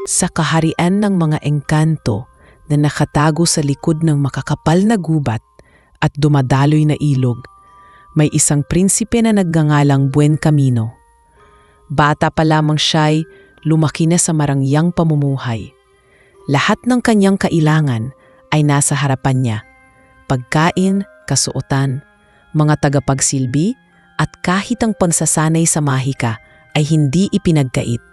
Sa kaharian ng mga engkanto na nakatago sa likod ng makakapal na gubat at dumadaloy na ilog, may isang prinsipe na nagngangalang Buen Camino. Bata pa lamang siya'y lumaki na sa marangyang pamumuhay. Lahat ng kanyang kailangan ay nasa harapan niya. Pagkain, kasuotan, mga tagapagsilbi, at kahit ang pansasanay sa mahika ay hindi ipinagkait.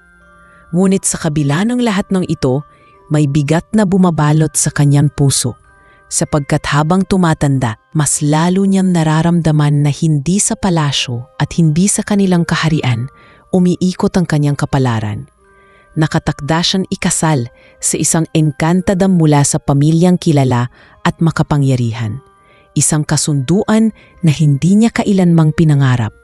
Ngunit sa kabila ng lahat ng ito, may bigat na bumabalot sa kanyang puso. Sapagkat habang tumatanda, mas lalo niyang nararamdaman na hindi sa palasyo at hindi sa kanilang kaharian umiikot ang kanyang kapalaran. Nakatakda siyang ikasal sa isang engkantadam mula sa pamilyang kilala at makapangyarihan. Isang kasunduan na hindi niya kailanmang pinangarap,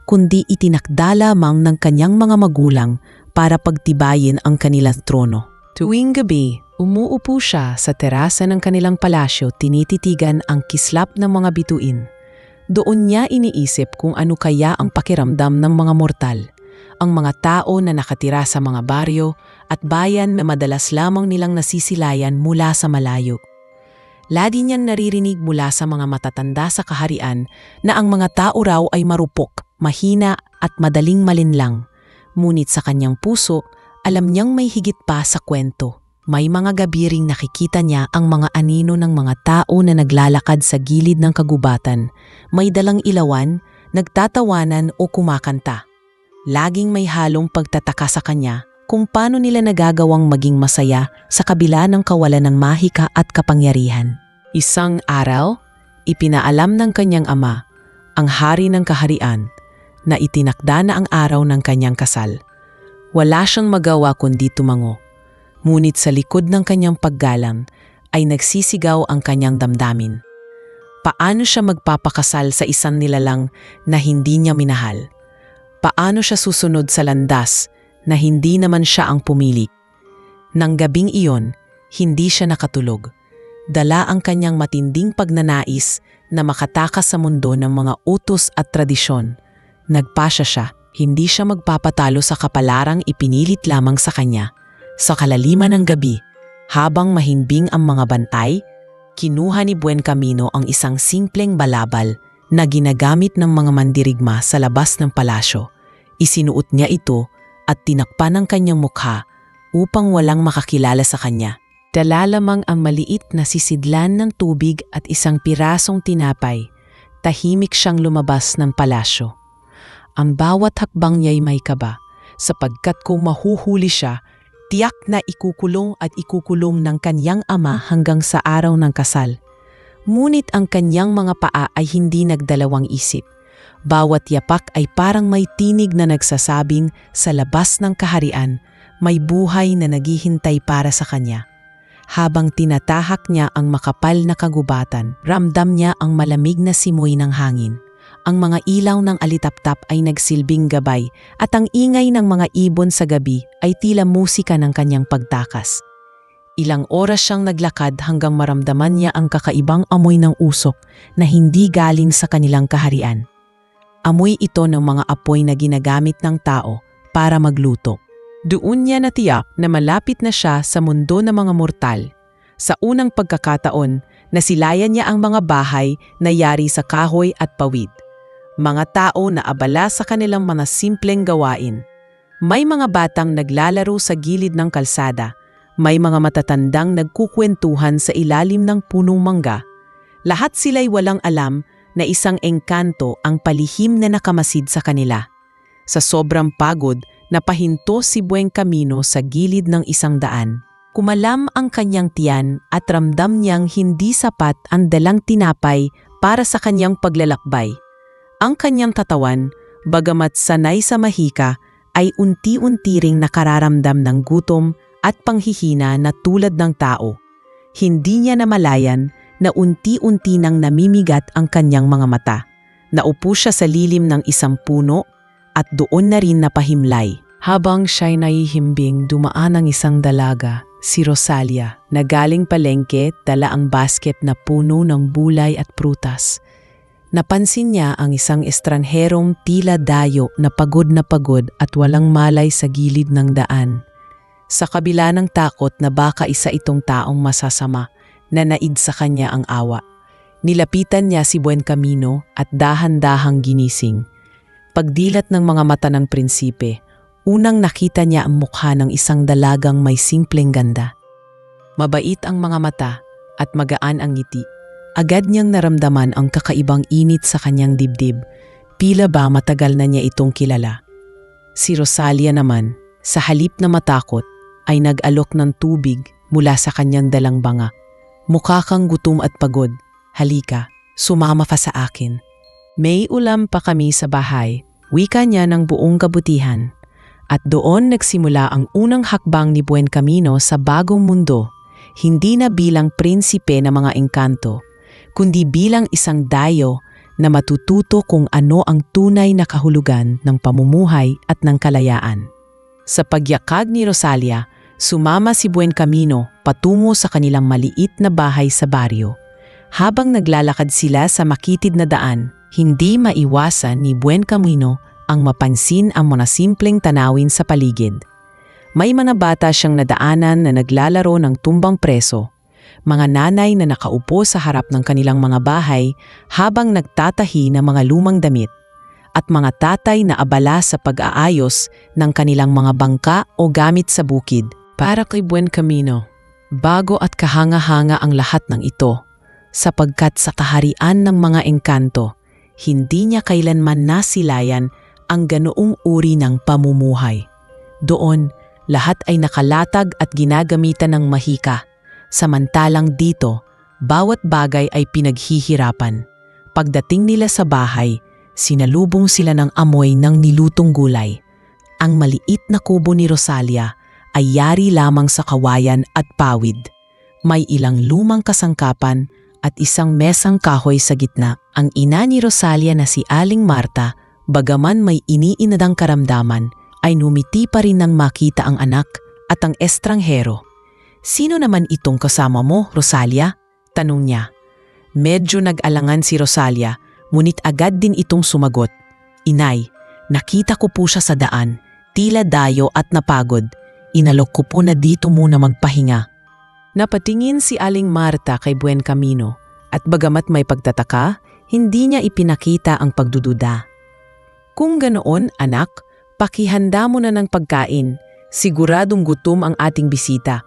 kundi itinakda lamang ng kanyang mga magulang para pagtibayin ang kanilang trono. Tuwing gabi, umuupo siya sa terasa ng kanilang palasyo, tinititigan ang kislap ng mga bituin. Doon niya iniisip kung ano kaya ang pakiramdam ng mga mortal, ang mga tao na nakatira sa mga baryo at bayan na madalas lamang nilang nasisilayan mula sa malayo. Lagi niyang naririnig mula sa mga matatanda sa kaharian na ang mga tao raw ay marupok, mahina at madaling malinlang. Ngunit sa kanyang puso, alam niyang may higit pa sa kwento. May mga gabi ring nakikita niya ang mga anino ng mga tao na naglalakad sa gilid ng kagubatan, may dalang ilawan, nagtatawanan o kumakanta. Laging may halong pagtataka sa kanya kung paano nila nagagawang maging masaya sa kabila ng kawalan ng mahika at kapangyarihan. Isang araw, ipinaalam ng kanyang ama, ang hari ng kaharian, na itinakda na ang araw ng kanyang kasal. Wala siyang magawa kundi tumango. Ngunit sa likod ng kanyang paggalang ay nagsisigaw ang kanyang damdamin. Paano siya magpapakasal sa isang nilalang na hindi niya minahal? Paano siya susunod sa landas na hindi naman siya ang pumili? Nang gabing iyon, hindi siya nakatulog. Dala ang kanyang matinding pagnanais na makatakas sa mundo ng mga utos at tradisyon. Nagpasya siya, hindi siya magpapatalo sa kapalarang ipinilit lamang sa kanya. Sa kalaliman ng gabi, habang mahimbing ang mga bantay, kinuha ni Buen Camino ang isang simpleng balabal na ginagamit ng mga mandirigma sa labas ng palasyo. Isinuot niya ito at tinakpan ang kanyang mukha upang walang makakilala sa kanya. Dala lamang ang maliit na sisidlan ng tubig at isang pirasong tinapay. Tahimik siyang lumabas ng palasyo. Ang bawat hakbang niya'y may kaba, sapagkat kung mahuhuli siya, tiyak na ikukulong at ikukulong ng kanyang ama hanggang sa araw ng kasal. Ngunit ang kanyang mga paa ay hindi nagdalawang isip. Bawat yapak ay parang may tinig na nagsasabing sa labas ng kaharian, may buhay na naghihintay para sa kanya. Habang tinatahak niya ang makapal na kagubatan, ramdam niya ang malamig na simoy ng hangin. Ang mga ilaw ng alitaptap ay nagsilbing gabay at ang ingay ng mga ibon sa gabi ay tila musika ng kanyang pagtakas. Ilang oras siyang naglakad hanggang maramdaman niya ang kakaibang amoy ng usok na hindi galing sa kanilang kaharian. Amoy ito ng mga apoy na ginagamit ng tao para magluto. Doon niya natiyak na malapit na siya sa mundo ng mga mortal. Sa unang pagkakataon, nasilayan niya ang mga bahay na yari sa kahoy at pawid. Mga tao na abala sa kanilang mga simpleng gawain. May mga batang naglalaro sa gilid ng kalsada. May mga matatandang nagkukwentuhan sa ilalim ng punong mangga. Lahat sila'y walang alam na isang engkanto ang palihim na nakamasid sa kanila. Sa sobrang pagod, napahinto si Buen Camino sa gilid ng isang daan. Kumalam ang kanyang tiyan at ramdam niyang hindi sapat ang dalang tinapay para sa kanyang paglalakbay. Ang kanyang katawan, bagamat sanay sa mahika, ay unti-unti ring nakararamdam ng gutom at panghihina na tulad ng tao. Hindi niya namalayan na unti-unti nang namimigat ang kanyang mga mata. Naupo siya sa lilim ng isang puno at doon na rin napahimlay. Habang siya'y nahihimbing, dumaan ang isang dalaga, si Rosalia, na galing palengke, dala ang basket na puno ng bulay at prutas. Napansin niya ang isang estranherong tila dayo na pagod at walang malay sa gilid ng daan. Sa kabila ng takot na baka isa itong taong masasama na naid sa kanya ang awa, nilapitan niya si Buen Camino at dahan-dahang ginising. Pagdilat ng mga mata ng prinsipe, unang nakita niya ang mukha ng isang dalagang may simpleng ganda. Mabait ang mga mata at magaan ang ngiti. Agad niyang naramdaman ang kakaibang init sa kanyang dibdib. Pila ba matagal na niya itong kilala. Si Rosalia naman, sa halip na matakot, ay nag-alok ng tubig mula sa kanyang dalang banga. Mukha kang gutom at pagod. Halika, sumama pa sa akin. May ulam pa kami sa bahay, wika niya ng buong kabutihan. At doon nagsimula ang unang hakbang ni Buen Camino sa bagong mundo, hindi na bilang prinsipe ng mga engkanto, kundi bilang isang dayo na matututo kung ano ang tunay na kahulugan ng pamumuhay at ng kalayaan. Sa pagyakag ni Rosalia, sumama si Buen Camino patungo sa kanilang maliit na bahay sa baryo. Habang naglalakad sila sa makitid na daan, hindi maiwasan ni Buen Camino ang mapansin ang mga simpleng tanawin sa paligid. May mga bata siyang nadaanan na naglalaro ng tumbang preso, mga nanay na nakaupo sa harap ng kanilang mga bahay habang nagtatahi ng mga lumang damit, at mga tatay na abala sa pag-aayos ng kanilang mga bangka o gamit sa bukid. Para kay Buen Camino, bago at kahanga-hanga ang lahat ng ito, sapagkat sa kaharian ng mga engkanto, hindi niya kailanman nasilayan ang ganoong uri ng pamumuhay. Doon, lahat ay nakalatag at ginagamitan ng mahika, samantalang dito, bawat bagay ay pinaghihirapan. Pagdating nila sa bahay, sinalubong sila ng amoy ng nilutong gulay. Ang maliit na kubo ni Rosalia ay yari lamang sa kawayan at pawid. May ilang lumang kasangkapan at isang mesang kahoy sa gitna. Ang ina ni Rosalia na si Aling Marta, bagaman may iniinadang karamdaman, ay numiti pa rin nang makita ang anak at ang estranghero. "Sino naman itong kasama mo, Rosalia?" tanong niya. Medyo nag-alangan si Rosalia, ngunit agad din itong sumagot. "Inay, nakita ko po siya sa daan, tila dayo at napagod. Inalok ko po na dito muna magpahinga." Napatingin si Aling Marta kay Buen Camino at bagamat may pagtataka, hindi niya ipinakita ang pagdududa. "Kung ganoon, anak, pakihanda mo na ng pagkain. Siguradong gutom ang ating bisita."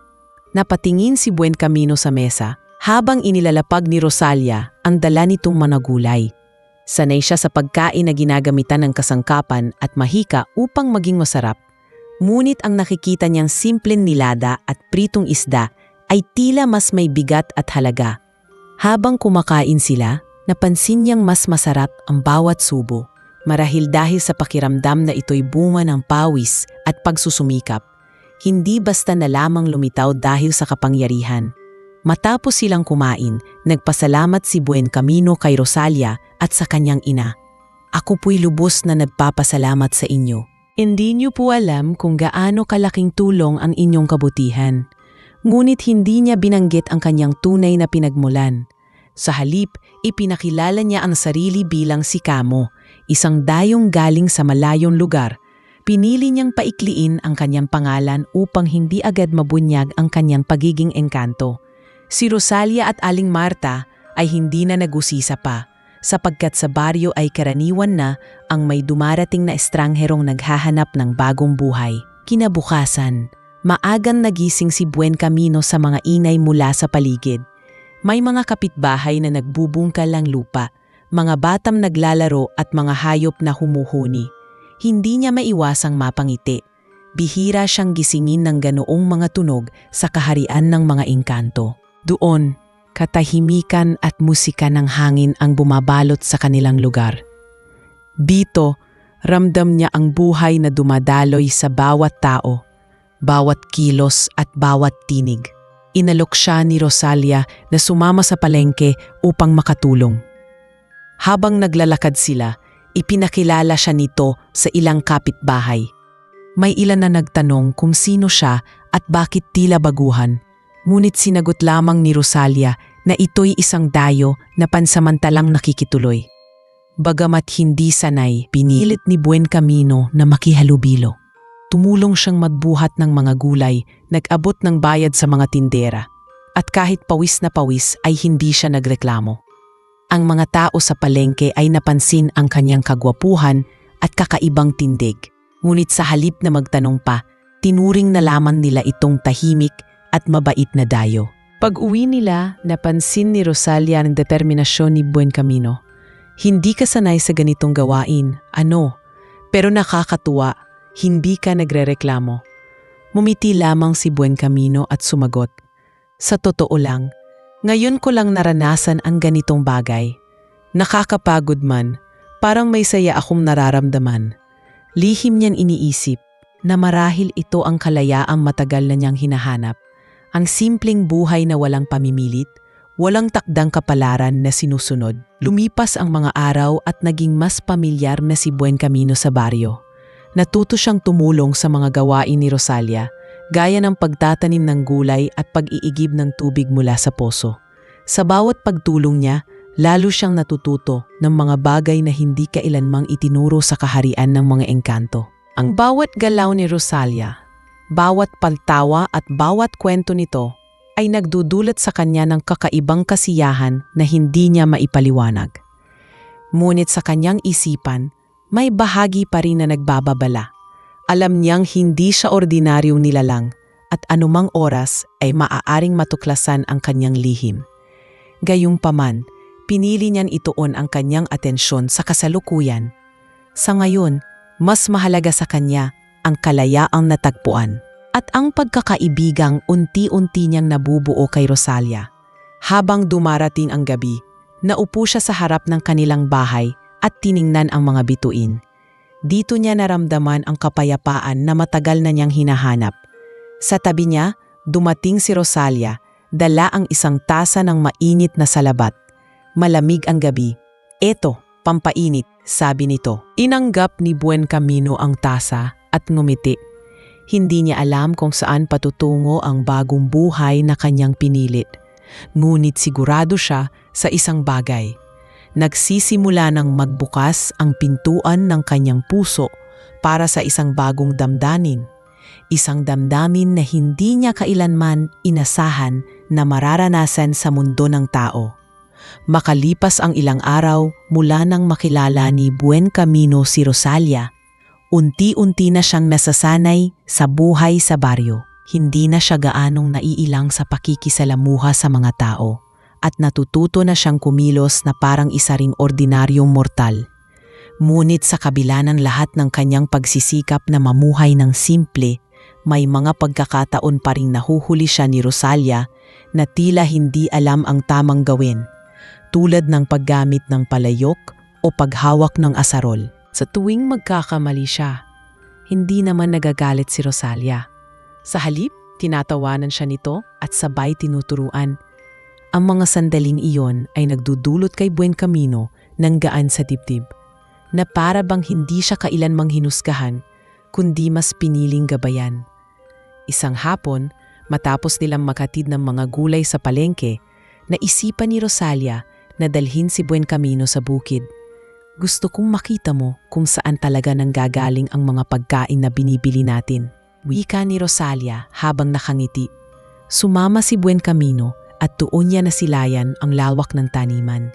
Napatingin si Buen Camino sa mesa habang inilalapag ni Rosalia ang dala nitong mga gulay. Sanay siya sa pagkain na ginagamitan ng kasangkapan at mahika upang maging masarap. Ngunit ang nakikita niyang simpleng nilada at pritong isda ay tila mas may bigat at halaga. Habang kumakain sila, napansin niyang mas masarap ang bawat subo. Marahil dahil sa pakiramdam na ito'y bunga ng pawis at pagsusumikap, hindi basta na lamang lumitaw dahil sa kapangyarihan. Matapos silang kumain, nagpasalamat si Buen Camino kay Rosalia at sa kanyang ina. "Ako po'y lubos na nagpapasalamat sa inyo. Hindi niyo po alam kung gaano kalaking tulong ang inyong kabutihan." Ngunit hindi niya binanggit ang kanyang tunay na pinagmulan. Sa halip, ipinakilala niya ang sarili bilang si Camo, isang dayong galing sa malayong lugar. Pinili niyang paikliin ang kanyang pangalan upang hindi agad mabunyag ang kanyang pagiging engkanto. Si Rosalia at Aling Marta ay hindi na nagusisa pa, sapagkat sa baryo ay karaniwan na ang may dumarating na estrangherong naghahanap ng bagong buhay. Kinabukasan, maagang nagising si Buen Camino sa mga ingay mula sa paligid. May mga kapitbahay na nagbubungkal ng lupa, mga batang naglalaro at mga hayop na humuhuni. Hindi niya maiwasang mapangiti. Bihira siyang gisingin ng ganoong mga tunog sa kaharian ng mga engkanto. Doon, katahimikan at musika ng hangin ang bumabalot sa kanilang lugar. Dito, ramdam niya ang buhay na dumadaloy sa bawat tao, bawat kilos at bawat tinig. Inalok siya ni Rosalia na sumama sa palengke upang makatulong. Habang naglalakad sila, ipinakilala siya nito sa ilang kapitbahay. May ilan na nagtanong kung sino siya at bakit tila baguhan, ngunit sinagot lamang ni Rosalia na ito'y isang dayo na pansamantalang nakikituloy. Bagamat hindi sanay, pinilit ni Buen Camino na makihalubilo. tumulong siyang magbuhat ng mga gulay, nag-abot ng bayad sa mga tindera. At kahit pawis na pawis ay hindi siya nagreklamo. Ang mga tao sa palengke ay napansin ang kanyang kagwapuhan at kakaibang tindig. Ngunit sa halip na magtanong pa, tinuring na lamang nila itong tahimik at mabait na dayo. Pag-uwi nila, napansin ni Rosalia ang determinasyon ni Buencamino. Hindi ka sanay sa ganitong gawain, pero nakakatuwa, hindi ka nagrereklamo. Mumiti lamang si Buencamino at sumagot, "Sa totoo lang, ngayon ko lang naranasan ang ganitong bagay. Nakakapagod man, parang may saya akong nararamdaman." Lihim niyang iniisip na marahil ito ang kalayaang matagal na niyang hinahanap. Ang simpleng buhay na walang pamimilit, walang takdang kapalaran na sinusunod. Lumipas ang mga araw at naging mas pamilyar na si Buencamino sa baryo. Natuto siyang tumulong sa mga gawain ni Rosalia, gaya ng pagtatanim ng gulay at pag-iigib ng tubig mula sa poso. Sa bawat pagtulong niya, lalo siyang natututo ng mga bagay na hindi kailanmang itinuro sa kaharian ng mga engkanto. Ang bawat galaw ni Rosalia, bawat paltawa at bawat kwento nito ay nagdudulot sa kanya ng kakaibang kasiyahan na hindi niya maipaliwanag. Ngunit sa kanyang isipan, may bahagi pa rin na nagbababala. Alam niyang hindi siya ordinaryong nilalang at anumang oras ay maaaring matuklasan ang kanyang lihim. Gayunpaman, pinili niyan ituon ang kanyang atensyon sa kasalukuyan. Sa ngayon, mas mahalaga sa kanya ang kalayaang natagpuan at ang pagkakaibigang unti-unti niyang nabubuo kay Rosalia. Habang dumarating ang gabi, naupo siya sa harap ng kanilang bahay at tiningnan ang mga bituin. Dito niya naramdaman ang kapayapaan na matagal na niyang hinahanap. Sa tabi niya, dumating si Rosalia, dala ang isang tasa ng mainit na salabat. Malamig ang gabi. "Eto, pampainit," sabi nito. Inanggap ni Buencamino ang tasa at ngumiti. Hindi niya alam kung saan patutungo ang bagong buhay na kanyang pinilit. Ngunit sigurado siya sa isang bagay. Nagsisimula ng magbukas ang pintuan ng kanyang puso para sa isang bagong damdamin. Isang damdamin na hindi niya kailanman inasahan na mararanasan sa mundo ng tao. Makalipas ang ilang araw mula nang makilala ni Buencamino si Rosalia, unti-unti na siyang nasasanay sa buhay sa baryo. Hindi na siya gaanong naiilang sa pakikisalamuha sa mga tao at natututo na siyang kumilos na parang isa ring ordinaryong mortal. Ngunit sa kabila ng lahat ng kanyang pagsisikap na mamuhay ng simple, may mga pagkakataon pa ring nahuhuli siya ni Rosalia na tila hindi alam ang tamang gawin, tulad ng paggamit ng palayok o paghawak ng asarol. Sa tuwing magkakamali siya, hindi naman nagagalit si Rosalia. Sa halip, tinatawanan siya nito at sabay tinuturuan. Ang mga sandaling iyon ay nagdudulot kay Buencamino ng gaan sa dibdib, na para bang hindi siya kailanmang hinusgahan, kundi mas piniling gabayan. Isang hapon, matapos nilang makatid ng mga gulay sa palengke, naisipan ni Rosalia na dalhin si Buencamino sa bukid. "Gusto kong makita mo kung saan talaga nanggagaling ang mga pagkain na binibili natin," wika ni Rosalia habang nakangiti. Sumama si Buencamino at doon niya nasilayan ang lawak ng taniman.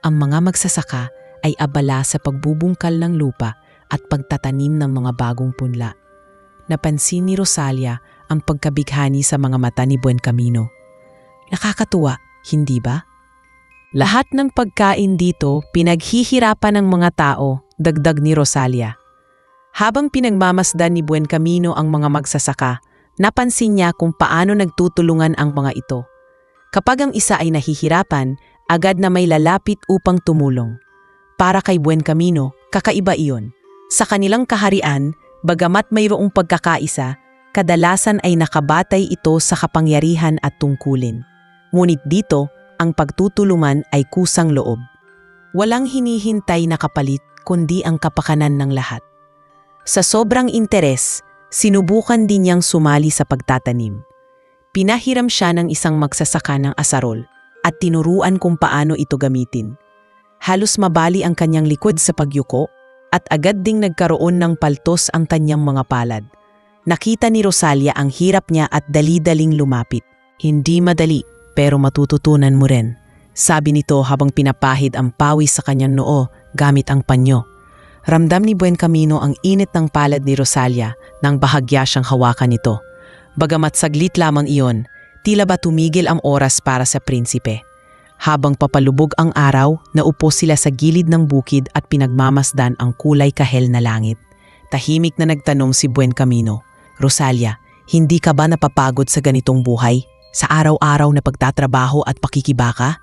Ang mga magsasaka ay abala sa pagbubungkal ng lupa at pagtatanim ng mga bagong punla. Napansin ni Rosalia ang pagkabighani sa mga mata ni Buencamino. "Nakakatuwa, hindi ba? Lahat ng pagkain dito pinaghihirapan ng mga tao," dagdag ni Rosalia. Habang pinagmamasdan ni Buencamino ang mga magsasaka, napansin niya kung paano nagtutulungan ang mga ito. Kapag ang isa ay nahihirapan, agad na may lalapit upang tumulong. Para kay Buencamino, kakaiba iyon. Sa kanilang kaharian, bagamat mayroong pagkakaisa, kadalasan ay nakabatay ito sa kapangyarihan at tungkulin. Ngunit dito, ang pagtutulungan ay kusang loob. Walang hinihintay na kapalit kundi ang kapakanan ng lahat. Sa sobrang interes, sinubukan din niyang sumali sa pagtatanim. Pinahiram siya ng isang magsasaka ng asarol at tinuruan kung paano ito gamitin. Halos mabali ang kanyang likod sa pagyuko at agad ding nagkaroon ng paltos ang kanyang mga palad. Nakita ni Rosalia ang hirap niya at dali-daling lumapit. Hindi madali, pero matututunan mo rin. Sabi nito habang pinapahid ang pawis sa kanyang noo gamit ang panyo. Ramdam ni Buencamino ang init ng palad ni Rosalia nang bahagya siyang hawakan nito. Bagamat saglit lamang iyon, tila ba tumigil ang oras para sa prinsipe. Habang papalubog ang araw, naupo sila sa gilid ng bukid at pinagmamasdan ang kulay kahel na langit. Tahimik na nagtanong si Buencamino, "Rosalia, hindi ka ba napapagod sa ganitong buhay? Sa araw-araw na pagtatrabaho at pakikibaka?"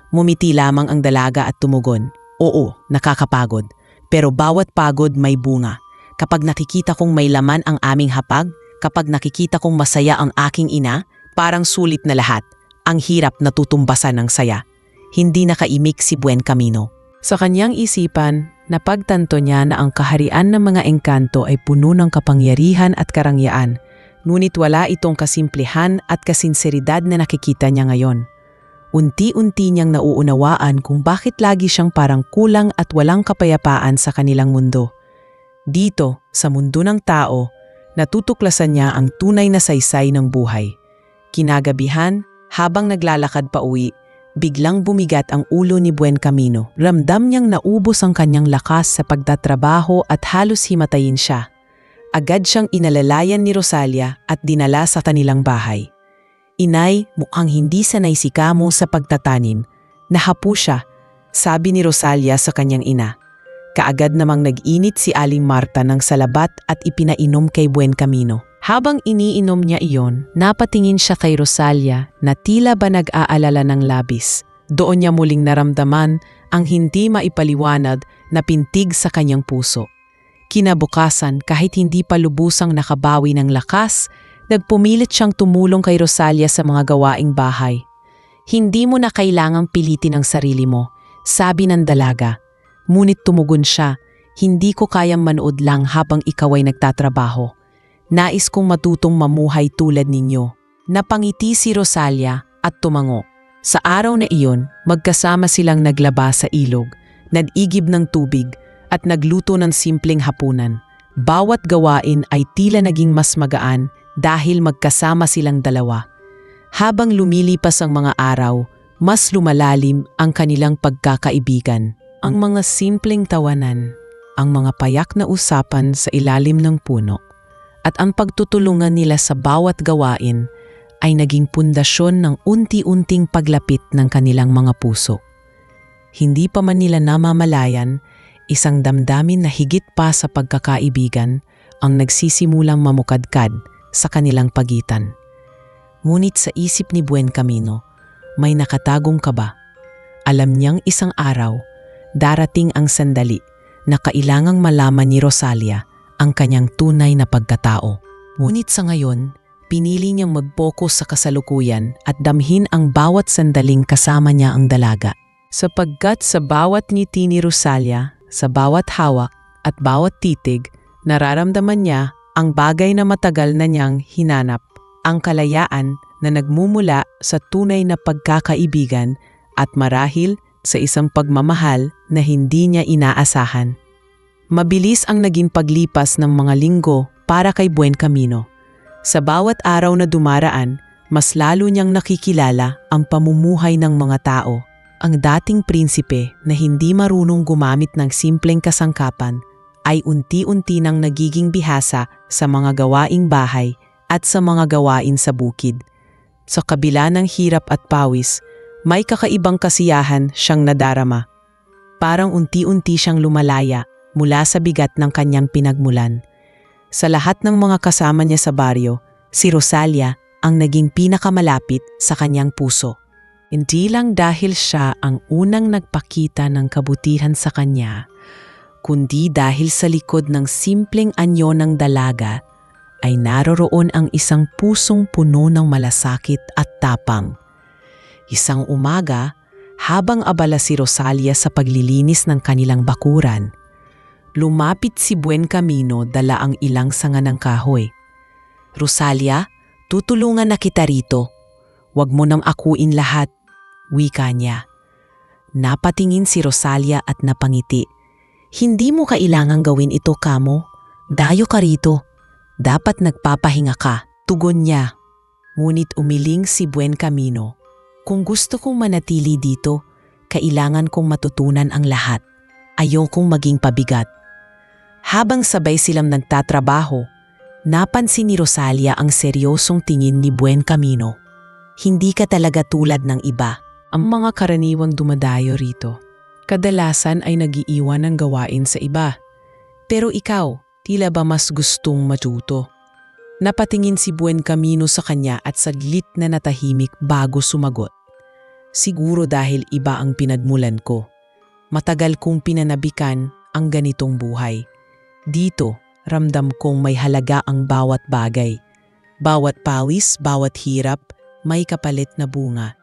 Mumiti lamang ang dalaga at tumugon, "Oo, nakakapagod. Pero bawat pagod may bunga. Kapag nakikita kong may laman ang aming hapag, kapag nakikita kong masaya ang aking ina, parang sulit na lahat. Ang hirap natutumbasan ng saya." Hindi nakaimik si Buencamino. Sa kanyang isipan, napagtanto niya na ang kaharian ng mga engkanto ay puno ng kapangyarihan at karangyaan, ngunit wala itong kasimplihan at kasinseridad na nakikita niya ngayon. Unti-unti niyang nauunawaan kung bakit lagi siyang parang kulang at walang kapayapaan sa kanilang mundo. Dito, sa mundo ng tao, natutuklasan niya ang tunay na saysay ng buhay. Kinagabihan, habang naglalakad pa uwi, biglang bumigat ang ulo ni Buencamino. Ramdam niyang naubos ang kanyang lakas sa pagtatrabaho at halos himatayin siya. Agad siyang inalalayan ni Rosalia at dinala sa kanilang bahay. "Inay, mukhang hindi sanay si Kamo sa pagtatanim. Nahapo siya," sabi ni Rosalia sa kanyang ina. Kaagad namang nag-init si Aling Marta ng salabat at ipinainom kay Buencamino. Habang iniinom niya iyon, napatingin siya kay Rosalia na tila ba nag-aalala ng labis. Doon niya muling naramdaman ang hindi maipaliwanag na pintig sa kanyang puso. Kinabukasan, kahit hindi pa lubusang nakabawi ng lakas, nagpumilit siyang tumulong kay Rosalia sa mga gawaing bahay. "Hindi mo na kailangang pilitin ang sarili mo," sabi ng dalaga. Ngunit tumugon siya, "Hindi ko kayang manood lang habang ikaw ay nagtatrabaho. Nais kong matutong mamuhay tulad ninyo." Napangiti si Rosalia at tumango. Sa araw na iyon, magkasama silang naglaba sa ilog, nag-igib ng tubig at nagluto ng simpleng hapunan. Bawat gawain ay tila naging mas magaan dahil magkasama silang dalawa. Habang lumilipas ang mga araw, mas lumalalim ang kanilang pagkakaibigan. Ang mga simpleng tawanan, ang mga payak na usapan sa ilalim ng puno, at ang pagtutulungan nila sa bawat gawain ay naging pundasyon ng unti-unting paglapit ng kanilang mga puso. Hindi pa man nila namamalayan, isang damdamin na higit pa sa pagkakaibigan ang nagsisimulang mamukadkad sa kanilang pagitan. Ngunit sa isip ni Buencamino, may nakatagong kaba. Alam niyang isang araw, darating ang sandali na kailangang malaman ni Rosalia ang kanyang tunay na pagkatao. Ngunit sa ngayon, pinili niyang mag-focus sa kasalukuyan at damhin ang bawat sandaling kasama niya ang dalaga. Sapagkat sa bawat ngiti ni Rosalia, sa bawat hawak at bawat titig, nararamdaman niya ang bagay na matagal na niyang hinanap, ang kalayaan na nagmumula sa tunay na pagkakaibigan at marahil sa isang pagmamahal na hindi niya inaasahan. Mabilis ang naging paglipas ng mga linggo para kay Buencamino. Sa bawat araw na dumaraan, mas lalo niyang nakikilala ang pamumuhay ng mga tao. Ang dating prinsipe na hindi marunong gumamit ng simpleng kasangkapan ay unti-unti nang nagiging bihasa sa mga gawaing bahay at sa mga gawain sa bukid. Sa kabila ng hirap at pawis, may kakaibang kasiyahan siyang nadarama. Parang unti-unti siyang lumalaya mula sa bigat ng kanyang pinagmulan. Sa lahat ng mga kasama niya sa baryo, si Rosalia ang naging pinakamalapit sa kanyang puso. Hindi lang dahil siya ang unang nagpakita ng kabutihan sa kanya, kundi dahil sa likod ng simpleng anyo ng dalaga ay naroroon ang isang pusong puno ng malasakit at tapang. Isang umaga, habang abala si Rosalia sa paglilinis ng kanilang bakuran, lumapit si Buencamino dala ang ilang sanga ng kahoy. "Rosalia, tutulungan na kita rito. Huwag mo nang akuin lahat," wika niya. Napatingin si Rosalia at napangiti. "Hindi mo kailangang gawin ito, Kamo. Dayo ka rito," Dapat nagpapahinga ka, tugon niya. Ngunit umiling si Buen Camino. Kung gusto kong manatili dito, kailangan kong matutunan ang lahat. Ayokong maging pabigat. Habang sabay silang nagtatrabaho, napansin ni Rosalia ang seryosong tingin ni Buen Camino. Hindi ka talaga tulad ng iba. Ang mga karaniwang dumadayo rito, kadalasan ay nagiiwan ng gawain sa iba. Pero ikaw, tila ba mas gustong matuto? Napatingin si Buen Camino sa kanya at saglit na natahimik bago sumagot. Siguro dahil iba ang pinagmulan ko. Matagal kong pinanabikan ang ganitong buhay. Dito, ramdam kong may halaga ang bawat bagay. Bawat pawis, bawat hirap, may kapalit na bunga.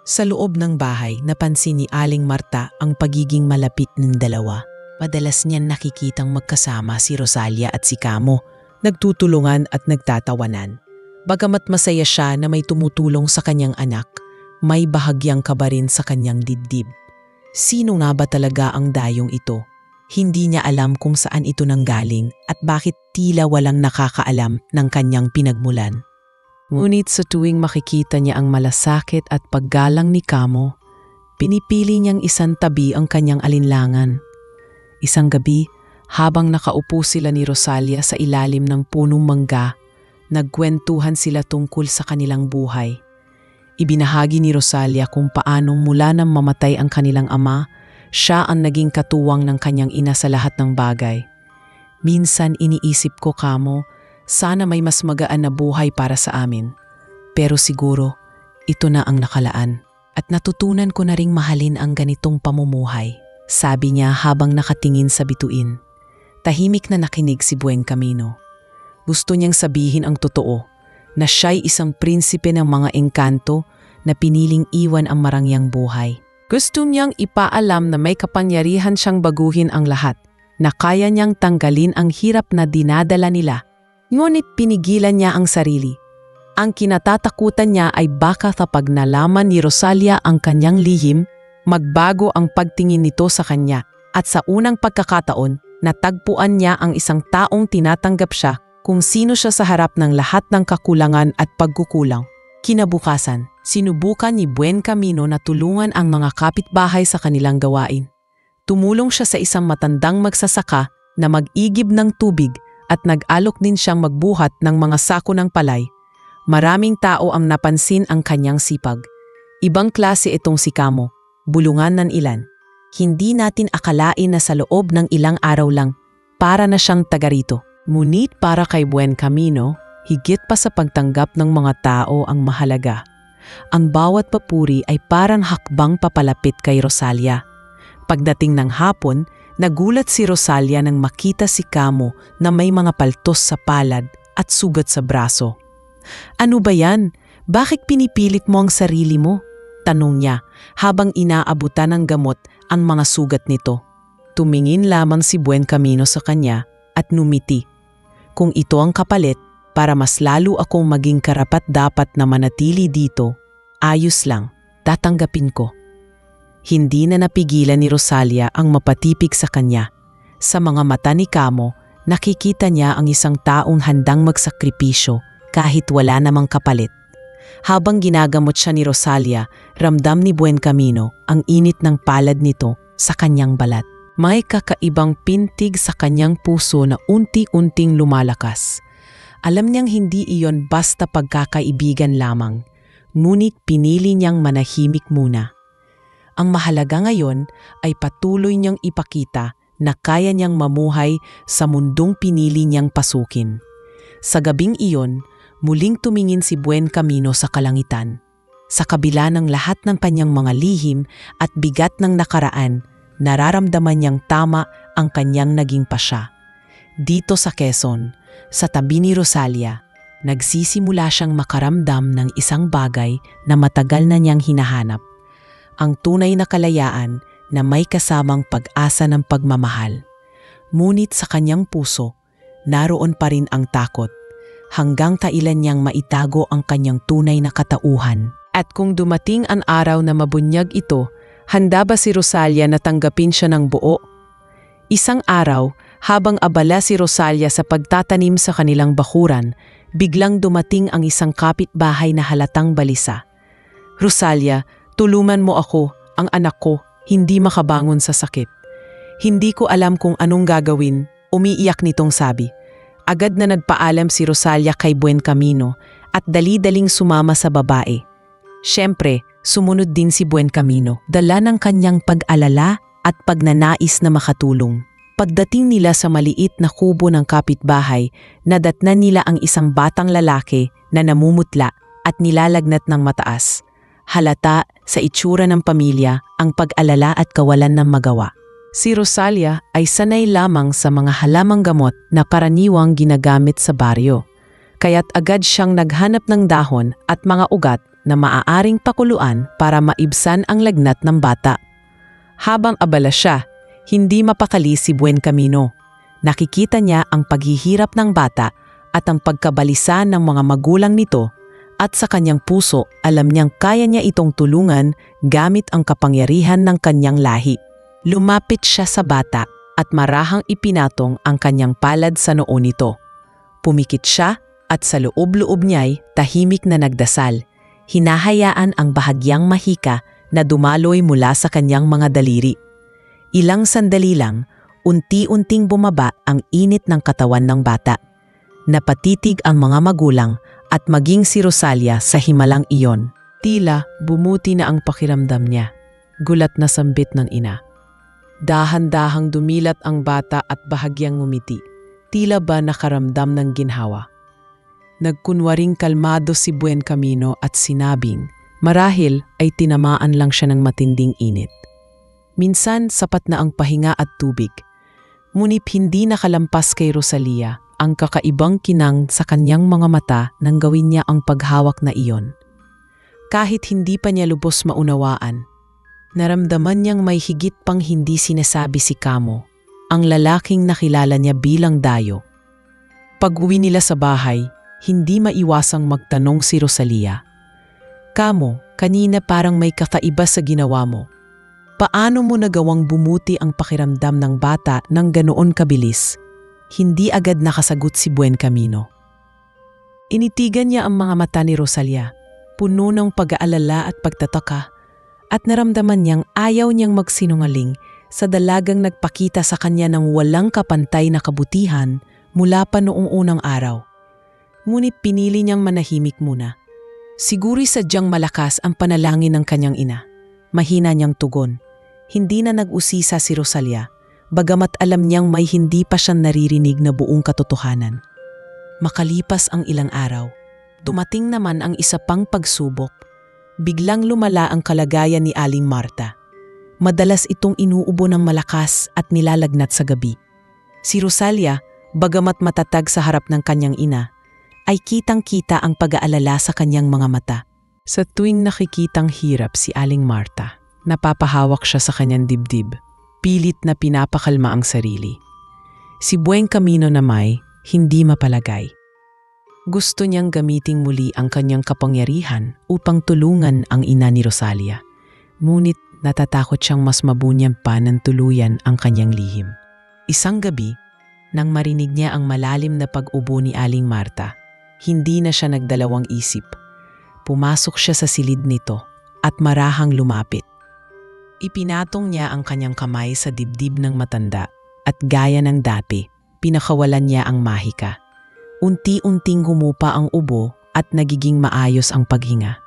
Sa loob ng bahay, napansin ni Aling Marta ang pagiging malapit ng dalawa. Madalas niyan nakikitang magkasama si Rosalia at si Camo, nagtutulungan at nagtatawanan. Bagamat masaya siya na may tumutulong sa kanyang anak, may bahagyang kaba rin sa kanyang dibdib. Sino nga ba talaga ang dayong ito? Hindi niya alam kung saan ito nanggaling at bakit tila walang nakakaalam ng kanyang pinagmulan. Ngunit sa tuwing makikita niya ang malasakit at paggalang ni Camo, pinipili niyang isantabi ang kanyang alinlangan. Isang gabi, habang nakaupo sila ni Rosalia sa ilalim ng punong mangga, nagkwentuhan sila tungkol sa kanilang buhay. Ibinahagi ni Rosalia kung paanong mula nang mamatay ang kanilang ama, siya ang naging katuwang ng kanyang ina sa lahat ng bagay. Minsan iniisip ko, Camo, sana may mas magaan na buhay para sa amin. Pero siguro, ito na ang nakalaan. At natutunan ko na ring mahalin ang ganitong pamumuhay, sabi niya habang nakatingin sa bituin. Tahimik na nakinig si Buen Camino. Gusto niyang sabihin ang totoo, na siya'y isang prinsipe ng mga engkanto na piniling iwan ang marangyang buhay. Gusto niyang ipaalam na may kapangyarihan siyang baguhin ang lahat, na kaya niyang tanggalin ang hirap na dinadala nila. Ngunit pinigilan niya ang sarili. Ang kinatatakutan niya ay baka kapag nalaman ni Rosalia ang kanyang lihim, magbago ang pagtingin nito sa kanya at sa unang pagkakataon, natagpuan niya ang isang taong tinatanggap siya kung sino siya sa harap ng lahat ng kakulangan at pagkukulang. Kinabukasan, sinubukan ni Buen Camino na tulungan ang mga kapitbahay sa kanilang gawain. Tumulong siya sa isang matandang magsasaka na mag-igib ng tubig at nag-alok din siyang magbuhat ng mga sako ng palay. Maraming tao ang napansin ang kanyang sipag. Ibang klase itong si Camo, bulungan ng ilan. Hindi natin akalain na sa loob ng ilang araw lang, para na siyang taga rito. Ngunit para kay Buen Camino, higit pa sa pagtanggap ng mga tao ang mahalaga. Ang bawat papuri ay parang hakbang papalapit kay Rosalia. Pagdating ng hapon, nagulat si Rosalia nang makita si Camo na may mga paltos sa palad at sugat sa braso. Ano ba yan? Bakit pinipilit mo ang sarili mo? Tanong niya habang inaabutan ng gamot ang mga sugat nito. Tumingin lamang si Buen Camino sa kanya at numiti. Kung ito ang kapalit para mas lalo akong maging karapat-dapat na manatili dito, ayos lang, tatanggapin ko. Hindi na napigilan ni Rosalia ang mapatipik sa kanya. Sa mga mata ni Camo, nakikita niya ang isang taong handang magsakripisyo kahit wala namang kapalit. Habang ginagamot siya ni Rosalia, ramdam ni Buen Camino ang init ng palad nito sa kanyang balat. May kakaibang pintig sa kanyang puso na unti-unting lumalakas. Alam niyang hindi iyon basta pagkakaibigan lamang, ngunit pinili niyang manahimik muna. Ang mahalaga ngayon ay patuloy niyang ipakita na kaya niyang mamuhay sa mundong pinili niyang pasukin. Sa gabing iyon, muling tumingin si Buen Camino sa kalangitan. Sa kabila ng lahat ng kanyang mga lihim at bigat ng nakaraan, nararamdaman niyang tama ang kanyang naging pasya. Dito sa Quezon, sa tabi ni Rosalia, nagsisimula siyang makaramdam ng isang bagay na matagal na niyang hinahanap. Ang tunay na kalayaan na may kasamang pag-asa ng pagmamahal. Ngunit sa kanyang puso, naroon pa rin ang takot, hanggang kailan niyang maitago ang kanyang tunay na katauhan. At kung dumating ang araw na mabunyag ito, handa ba si Rosalia na tanggapin siya ng buo? Isang araw, Habang abala si Rosalia sa pagtatanim sa kanilang bakuran, biglang dumating ang isang kapitbahay na halatang balisa. "Rosalia, tulungan mo ako, ang anak ko, hindi makabangon sa sakit." "Hindi ko alam kung anong gagawin," umiiyak nitong sabi. Agad na nagpaalam si Rosalia kay Buen Camino at dali-daling sumama sa babae. Siyempre, sumunod din si Buen Camino, dala ng kanyang pag-alala at pagnanais na makatulong. Pagdating nila sa maliit na kubo ng kapitbahay, nadatnan nila ang isang batang lalaki na namumutla at nilalagnat ng mataas. Halata sa itsura ng pamilya ang pag-alala at kawalan ng magawa. Si Rosalia ay sanay lamang sa mga halamang gamot na karaniwang ginagamit sa baryo. Kaya't agad siyang naghanap ng dahon at mga ugat na maaaring pakuluan para maibsan ang lagnat ng bata. Habang abala siya, hindi mapakali si Buen Camino. Nakikita niya ang paghihirap ng bata at ang pagkabalisa ng mga magulang nito, at sa kanyang puso alam niyang kaya niya itong tulungan gamit ang kapangyarihan ng kanyang lahi. Lumapit siya sa bata at marahang ipinatong ang kanyang palad sa noo nito. Pumikit siya at sa loob-loob niya'y tahimik na nagdasal. Hinahayaan ang bahagyang mahika na dumaloy mula sa kanyang mga daliri. Ilang sandali lang, unti-unting bumaba ang init ng katawan ng bata. Napatitig ang mga magulang at maging si Rosalia sa himalang iyon. Tila bumuti na ang pakiramdam niya. Gulat na sambit ng ina. Dahan-dahang dumilat ang bata at bahagyang ngumiti. Tila ba nakaramdam ng ginhawa? Nagkunwaring kalmado si Buen Camino at sinabing, marahil ay tinamaan lang siya ng matinding init. Minsan sapat na ang pahinga at tubig. Ngunit hindi nakalampas kay Rosalia ang kakaibang kinang sa kanyang mga mata nang gawin niya ang paghawak na iyon. Kahit hindi pa niya lubos maunawaan, naramdaman niyang may higit pang hindi sinasabi si Kamo, ang lalaking nakilala niya bilang Dayo. Pag-uwi nila sa bahay, hindi maiwasang magtanong si Rosalia. "Kamo, kanina parang may kakaiba sa ginawa mo. Paano mo nagawang bumuti ang pakiramdam ng bata ng ganoon kabilis?" Hindi agad nakasagot si Buen Camino. Initigan niya ang mga mata ni Rosalia, puno ng pag-aalala at pagtataka, at naramdaman niyang ayaw niyang magsinungaling sa dalagang nagpakita sa kanya ng walang kapantay na kabutihan mula pa noong unang araw. Ngunit pinili niyang manahimik muna. Siguro'y sadyang malakas ang panalangin ng kanyang ina. Mahina niyang tugon. Hindi na nag-usisa si Rosalia, bagamat alam niyang may hindi pa siyang naririnig na buong katotohanan. Makalipas ang ilang araw, dumating naman ang isa pang pagsubok. Biglang lumala ang kalagayan ni Aling Marta. Madalas itong inuubo ng malakas at nilalagnat sa gabi. Si Rosalia, bagamat matatag sa harap ng kanyang ina, ay kitang-kita ang pag-aalala sa kanyang mga mata. Sa tuwing nakikitang hirap si Aling Marta, napapahawak siya sa kanyang dibdib, pilit na pinapakalma ang sarili. Si Buen Camino namay hindi mapalagay. Gusto niyang gamiting muli ang kanyang kapangyarihan upang tulungan ang ina ni Rosalia. Ngunit natatakot siyang mas mabunyan pa ng tuluyan ang kanyang lihim. Isang gabi, nang marinig niya ang malalim na pag-ubo ni Aling Marta, hindi na siya nagdalawang isip. Pumasok siya sa silid nito at marahang lumapit. Ipinatong niya ang kanyang kamay sa dibdib ng matanda at gaya ng dati, pinakawalan niya ang mahika. Unti-unting humupa ang ubo at nagiging maayos ang paghinga.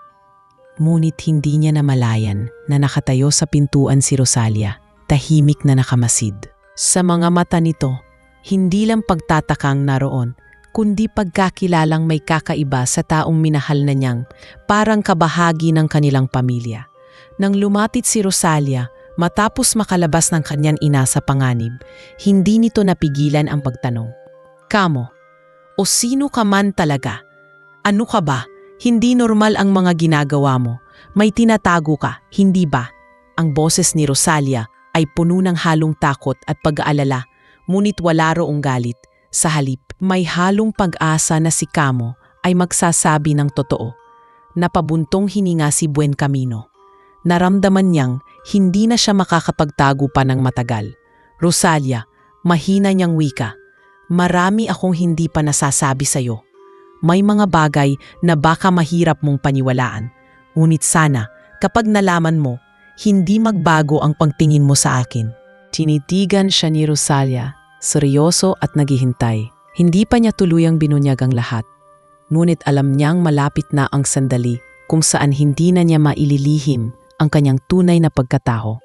Ngunit hindi niya namalayan na nakatayo sa pintuan si Rosalia, tahimik na nakamasid. Sa mga mata nito, hindi lang pagtatakang naroon, kundi pagkakilalang may kakaiba sa taong minahal na niyang parang kabahagi ng kanilang pamilya. Nang lumapit si Rosalia, matapos makalabas ng kanyang ina sa panganib, hindi nito napigilan ang pagtanong. "Kamo, o sino ka man talaga? Ano ka ba? Hindi normal ang mga ginagawa mo. May tinatago ka, hindi ba?" Ang boses ni Rosalia ay puno ng halong takot at pag-aalala, ngunit wala roong galit. Sa halip, may halong pag-asa na si Kamo ay magsasabi ng totoo. Napabuntong hininga si Buen Camino. Naramdaman niyang hindi na siya makakapagtago pa ng matagal. "Rosalia, Mahina niyang wika. Marami akong hindi pa nasasabi sa'yo. May mga bagay na baka mahirap mong paniwalaan. Ngunit sana, kapag nalaman mo, hindi magbago ang pagtingin mo sa akin. Tinitigan siya ni Rosalia, seryoso at naghihintay. Hindi pa niya tuluyang binunyag ang lahat. Ngunit alam niyang malapit na ang sandali kung saan hindi na niya maililihim ang kanyang tunay na pagkatao.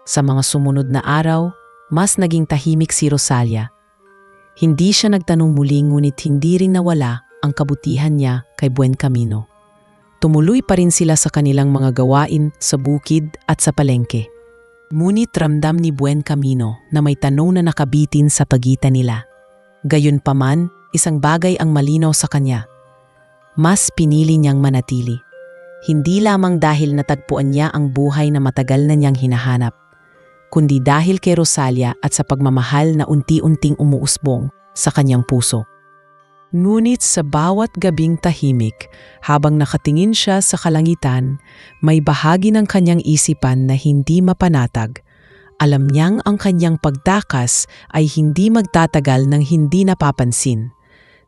Sa mga sumunod na araw, mas naging tahimik si Rosalia. Hindi siya nagtanong muli ngunit hindi rin nawala ang kabutihan niya kay Buen Camino. Tumuloy pa rin sila sa kanilang mga gawain sa bukid at sa palengke. Ngunit ramdam ni Buen Camino na may tanong na nakabitin sa pagitan nila. Gayunpaman, isang bagay ang malinaw sa kanya. Mas pinili niyang manatili. Hindi lamang dahil natagpuan niya ang buhay na matagal na niyang hinahanap, kundi dahil kay Rosalia at sa pagmamahal na unti-unting umuusbong sa kanyang puso. Ngunit sa bawat gabing tahimik, habang nakatingin siya sa kalangitan, may bahagi ng kanyang isipan na hindi mapanatag. Alam niyang ang kanyang pagtakas ay hindi magtatagal ng hindi napapansin.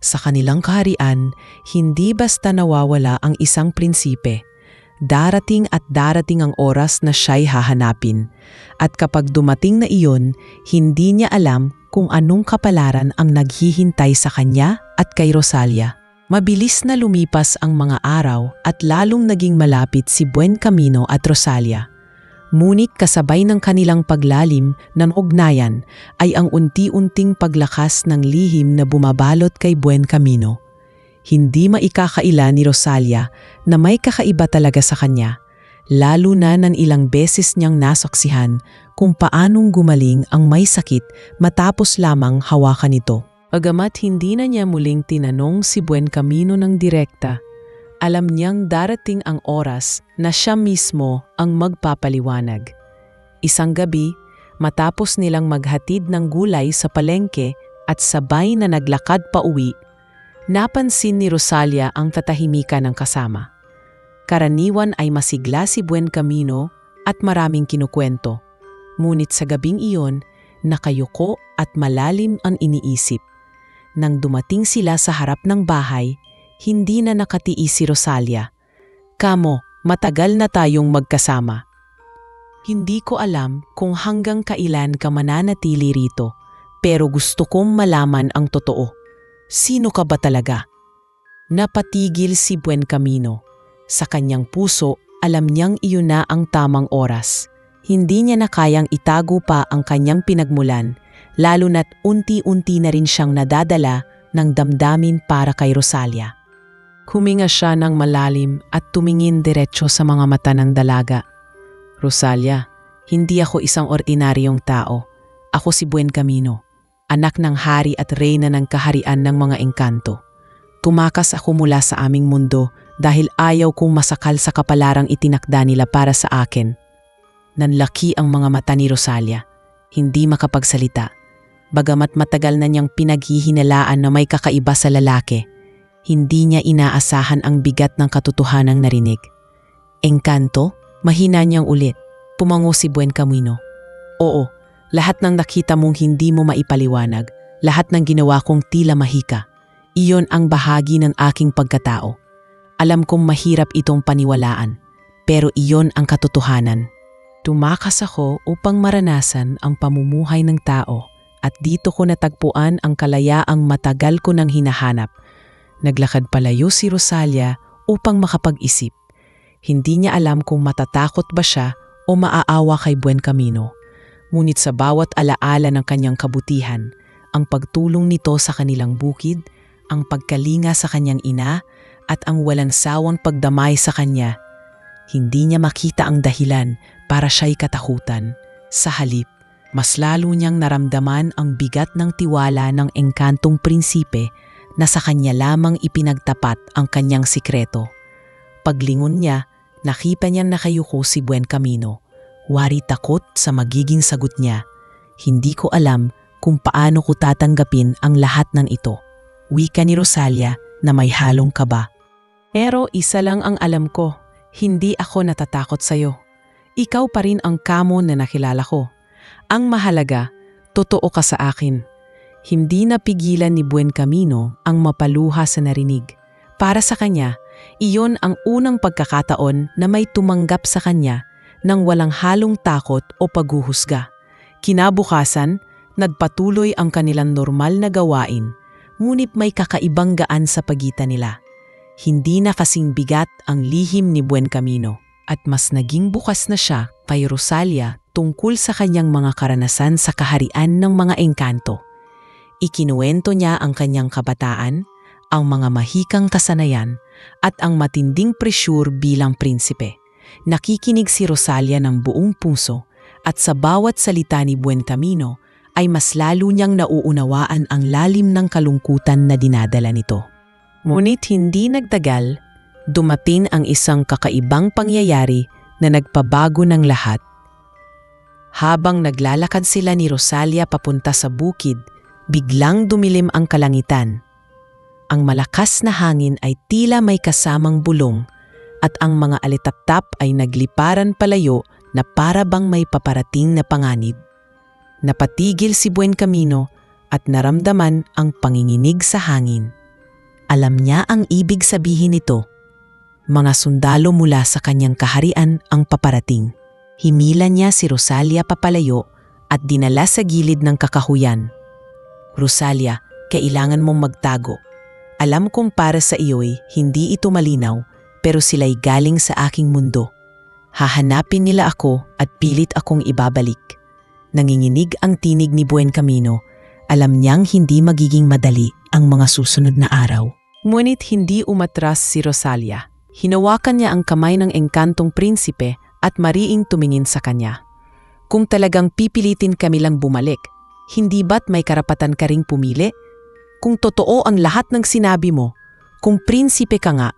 Sa kanilang kaharian, hindi basta nawawala ang isang prinsipe. Darating at darating ang oras na siya'y hahanapin. At kapag dumating na iyon, hindi niya alam kung anong kapalaran ang naghihintay sa kanya at kay Rosalia. Mabilis na lumipas ang mga araw at lalong naging malapit si Buen Camino at Rosalia. Ngunit kasabay ng kanilang paglalim ng ugnayan ay ang unti-unting paglakas ng lihim na bumabalot kay Buen Camino. Hindi maikakaila ni Rosalia na may kakaiba talaga sa kanya, lalo na ng ilang beses niyang nasaksihan kung paanong gumaling ang may sakit matapos lamang hawakan ito. Bagamat hindi na niya muling tinanong si Buen Camino ng direkta, alam niyang darating ang oras na siya mismo ang magpapaliwanag. Isang gabi, matapos nilang maghatid ng gulay sa palengke at sabay na naglakad pa uwi, napansin ni Rosalia ang katahimikan ng kasama. Karaniwan ay masigla si Buen Camino at maraming kinukwento. Ngunit sa gabing iyon, nakayuko at malalim ang iniisip. Nang dumating sila sa harap ng bahay, hindi na nakatiis si Rosalia. "Kamo, matagal na tayong magkasama. Hindi ko alam kung hanggang kailan ka mananatili rito, pero gusto kong malaman ang totoo. Sino ka ba talaga?" Napatigil si Buen Camino. Sa kanyang puso, alam niyang iyon na ang tamang oras. Hindi niya na kayang itago pa ang kanyang pinagmulan, lalo na't unti-unti na rin siyang nadadala ng damdamin para kay Rosalia. Huminga siya ng malalim at tumingin diretso sa mga mata ng dalaga. "Rosalia, hindi ako isang ordinaryong tao. Ako si Buen Camino, anak ng hari at reyna ng kaharian ng mga engkanto. Tumakas ako mula sa aming mundo dahil ayaw kong masakal sa kapalarang itinakda nila para sa akin." Nanlaki ang mga mata ni Rosalia, hindi makapagsalita. Bagamat matagal na niyang pinaghihinalaan na may kakaiba sa lalaki, hindi niya inaasahan ang bigat ng katotohanang narinig. "Engkanto?" Mahina niyang ulit. Pumango si Buen Camino. "Oo, lahat ng nakita mong hindi mo maipaliwanag, lahat ng ginawa kong tila mahika, iyon ang bahagi ng aking pagkatao. Alam kong mahirap itong paniwalaan, pero iyon ang katotohanan. Tumakas ako upang maranasan ang pamumuhay ng tao at dito ko natagpuan ang kalayaang matagal ko nang hinahanap." Naglakad palayo si Rosalia upang makapag-isip. Hindi niya alam kung matatakot ba siya o maaawa kay Buen Camino. Ngunit sa bawat alaala ng kanyang kabutihan, ang pagtulong nito sa kanilang bukid, ang pagkalinga sa kanyang ina, at ang walang sawang pagdamay sa kanya, hindi niya makita ang dahilan para siya'y katakutan. Sa halip, mas lalo niyang naramdaman ang bigat ng tiwala ng engkantong prinsipe na sa kanya lamang ipinagtapat ang kanyang sikreto. Paglingon niya, nakita niyang nakayuko si Buen Camino. Wari takot sa magiging sagot niya. "Hindi ko alam kung paano ko tatanggapin ang lahat ng ito." Wika ni Rosalia na may halong kaba. "Pero isa lang ang alam ko, hindi ako natatakot sa'yo. Ikaw pa rin ang kamo na nakilala ko. Ang mahalaga, Totoo ka sa akin. Hindi napigilan ni Buencamino ang mapaluha sa narinig. Para sa kanya, iyon ang unang pagkakataon na may tumanggap sa kanya nang walang halong takot o paghuhusga. Kinabukasan, nagpatuloy ang kanilang normal na gawain, ngunit may kakaibang gaan sa pagitan nila. Hindi na kasing bigat ang lihim ni Buencamino at mas naging bukas na siya kay Rosalia tungkol sa kanyang mga karanasan sa kaharian ng mga engkanto. Ikinuwento niya ang kanyang kabataan, ang mga mahikang kasanayan, at ang matinding presyur bilang prinsipe. Nakikinig si Rosalia ng buong puso at sa bawat salita ni Buencamino ay mas lalo niyang nauunawaan ang lalim ng kalungkutan na dinadala nito. Ngunit hindi nagtagal, dumating ang isang kakaibang pangyayari na nagpabago ng lahat. Habang naglalakad sila ni Rosalia papunta sa bukid, biglang dumilim ang kalangitan. Ang malakas na hangin ay tila may kasamang bulong at ang mga alitaptap ay nagliparan palayo na para bang may paparating na panganib. Napatigil si Buencamino at naramdaman ang panginginig sa hangin. Alam niya ang ibig sabihin nito. Mga sundalo mula sa kanyang kaharian ang paparating. Himila niya si Rosalia papalayo at dinala sa gilid ng kakahuyan. Rosalia, kailangan mong magtago. Alam kong para sa iyo'y hindi ito malinaw, pero sila'y galing sa aking mundo. Hahanapin nila ako at pilit akong ibabalik. Nanginginig ang tinig ni Buencamino. Alam niyang hindi magiging madali ang mga susunod na araw. Ngunit hindi umatras si Rosalia. Hinawakan niya ang kamay ng engkantong prinsipe at mariing tumingin sa kanya. Kung talagang pipilitin kami lang bumalik, hindi ba't may karapatan ka ring pumili? Kung totoo ang lahat ng sinabi mo, kung prinsipe ka nga,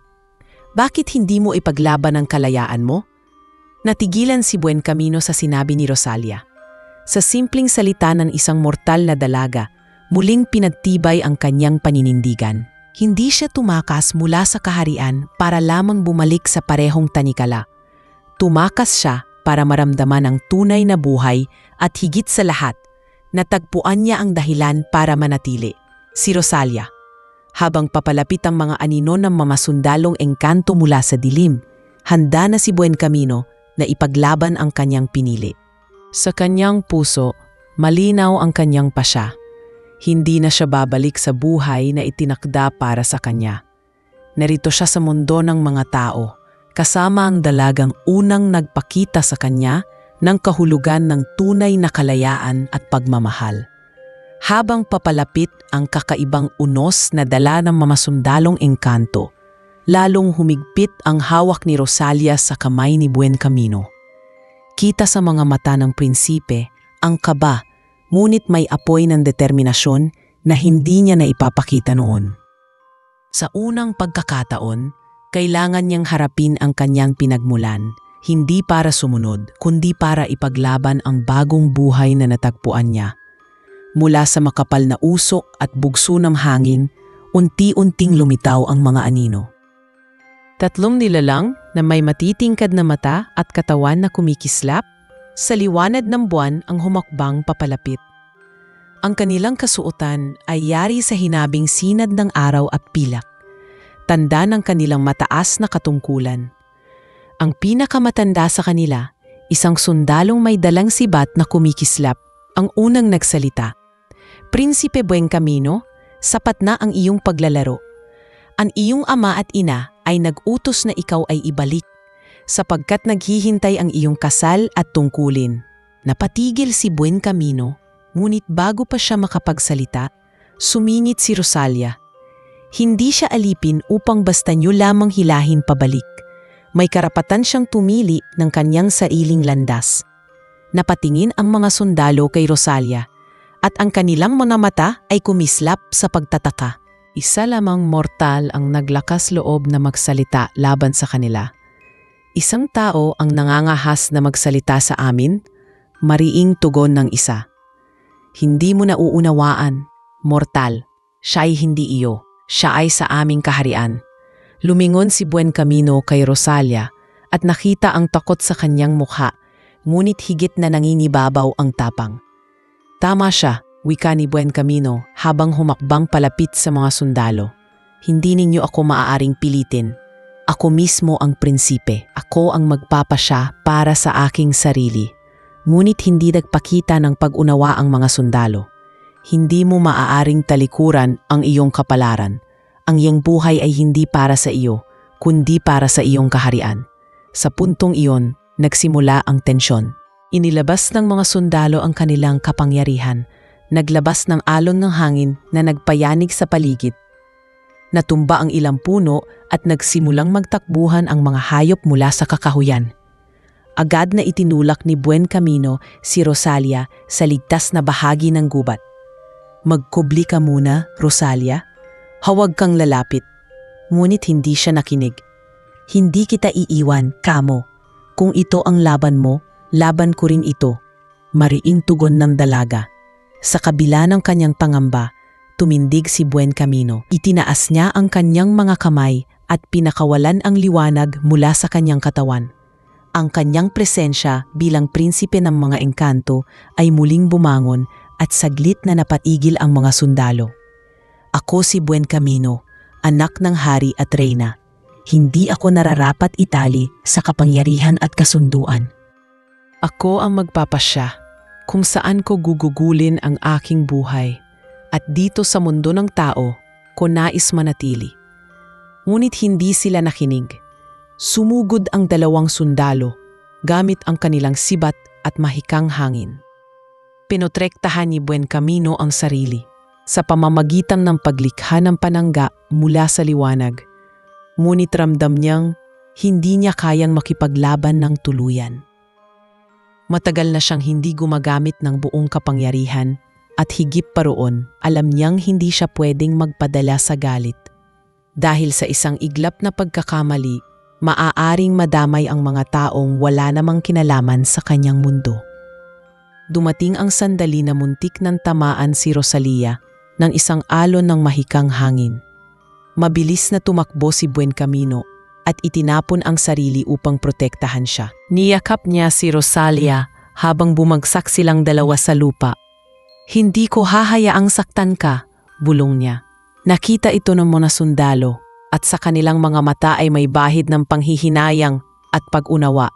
bakit hindi mo ipaglaban ang kalayaan mo? Natigilan si Buencamino sa sinabi ni Rosalia. Sa simpleng salita ng isang mortal na dalaga, muling pinagtibay ang kanyang paninindigan. Hindi siya tumakas mula sa kaharian para lamang bumalik sa parehong tanikala. Tumakas siya para maramdaman ang tunay na buhay at higit sa lahat, natagpuan niya ang dahilan para manatili. Si Rosalia. Habang papalapit ang mga anino ng mamasundalong engkanto mula sa dilim, handa na si Buencamino na ipaglaban ang kanyang pinili. Sa kanyang puso, malinaw ang kanyang pasya. Hindi na siya babalik sa buhay na itinakda para sa kanya. Narito siya sa mundo ng mga tao, kasama ang dalagang unang nagpakita sa kanya ng kahulugan ng tunay na kalayaan at pagmamahal. Habang papalapit ang kakaibang unos na dala ng mamasundalong engkanto, lalong humigpit ang hawak ni Rosalia sa kamay ni Buencamino. Kita sa mga mata ng prinsipe ang kaba, ngunit may apoy ng determinasyon na hindi niya naipapakita noon. Sa unang pagkakataon, kailangan niyang harapin ang kanyang pinagmulan, hindi para sumunod, kundi para ipaglaban ang bagong buhay na natagpuan niya. Mula sa makapal na usok at bugso ng hangin, unti-unting lumitaw ang mga anino. 3 nilalang na may matitingkad na mata at katawan na kumikislap, sa liwanag ng buwan ang humakbang papalapit. Ang kanilang kasuotan ay yari sa hinabing sinad ng araw at pilak, tanda ng kanilang mataas na katungkulan. Ang pinakamatanda sa kanila, isang sundalong may dalang sibat na kumikislap, ang unang nagsalita. Prinsipe Buencamino, sapat na ang iyong paglalaro. Ang iyong ama at ina ay nag-utos na ikaw ay ibalik, sapagkat naghihintay ang iyong kasal at tungkulin. Napatigil si Buencamino, ngunit bago pa siya makapagsalita, sumingit si Rosalia. Hindi siya alipin upang basta niyo lamang hilahin pabalik. May karapatan siyang tumili ng kanyang sariling landas. Napatingin ang mga sundalo kay Rosalia, at ang kanilang mga mata ay kumislap sa pagtataka. Isa lamang mortal ang naglakas loob na magsalita laban sa kanila. Isang tao ang nangangahas na magsalita sa amin, mariing tugon ng isa. Hindi mo nauunawaan, mortal, siya'y hindi iyo, siya ay sa aming kaharian. Lumingon si Buencamino kay Rosalia at nakita ang takot sa kanyang mukha, ngunit higit na nangingibabaw ang tapang. Tama siya, wika ni Buen Camino habang humakbang palapit sa mga sundalo. Hindi ninyo ako maaaring pilitin. Ako mismo ang prinsipe. Ako ang magpapasya para sa aking sarili. Ngunit hindi nagpakita ng pag-unawa ang mga sundalo. Hindi mo maaaring talikuran ang iyong kapalaran. Ang iyong buhay ay hindi para sa iyo, kundi para sa iyong kaharian. Sa puntong iyon, nagsimula ang tensyon. Inilabas ng mga sundalo ang kanilang kapangyarihan. Naglabas ng alon ng hangin na nagpayanig sa paligid. Natumba ang ilang puno at nagsimulang magtakbuhan ang mga hayop mula sa kakahuyan. Agad na itinulak ni Buen Camino si Rosalia sa ligtas na bahagi ng gubat. Magkubli ka muna, Rosalia. Huwag kang lalapit. Ngunit hindi siya nakinig. Hindi kita iiwan, kamo. Kung ito ang laban mo, laban ko rin ito. Mariing tugon ng dalaga. Sa kabila ng kanyang pangamba, tumindig si Buen Camino. Itinaas niya ang kanyang mga kamay at pinakawalan ang liwanag mula sa kanyang katawan. Ang kanyang presensya bilang prinsipe ng mga engkanto ay muling bumangon at saglit na napatigil ang mga sundalo. Ako si Buen Camino, anak ng hari at reyna. Hindi ako nararapat itali sa kapangyarihan at kasunduan. Ako ang magpapasya kung saan ko gugugulin ang aking buhay. At dito sa mundo ng tao, ko nais manatili. Ngunit hindi sila nakinig. Sumugod ang dalawang sundalo, gamit ang kanilang sibat at mahikang hangin. Pinotrektahan ni Buen Camino ang sarili, sa pamamagitan ng paglikha ng panangga mula sa liwanag. Ngunit ramdam niyang hindi niya kayang makipaglaban ng tuluyan. Matagal na siyang hindi gumagamit ng buong kapangyarihan. At higit pa roon, alam niyang hindi siya pwedeng magpadala sa galit. Dahil sa isang iglap na pagkakamali, maaaring madamay ang mga taong wala namang kinalaman sa kanyang mundo. Dumating ang sandali na muntik ng tamaan si Rosalia ng isang alon ng mahikang hangin. Mabilis na tumakbo si Buen Camino at itinapon ang sarili upang protektahan siya. Niyakap niya si Rosalia habang bumagsak silang dalawa sa lupa. Hindi ko hahayaang saktan ka, bulong niya. Nakita ito ng mga sundalo at sa kanilang mga mata ay may bahid ng panghihinayang at pag-unawa.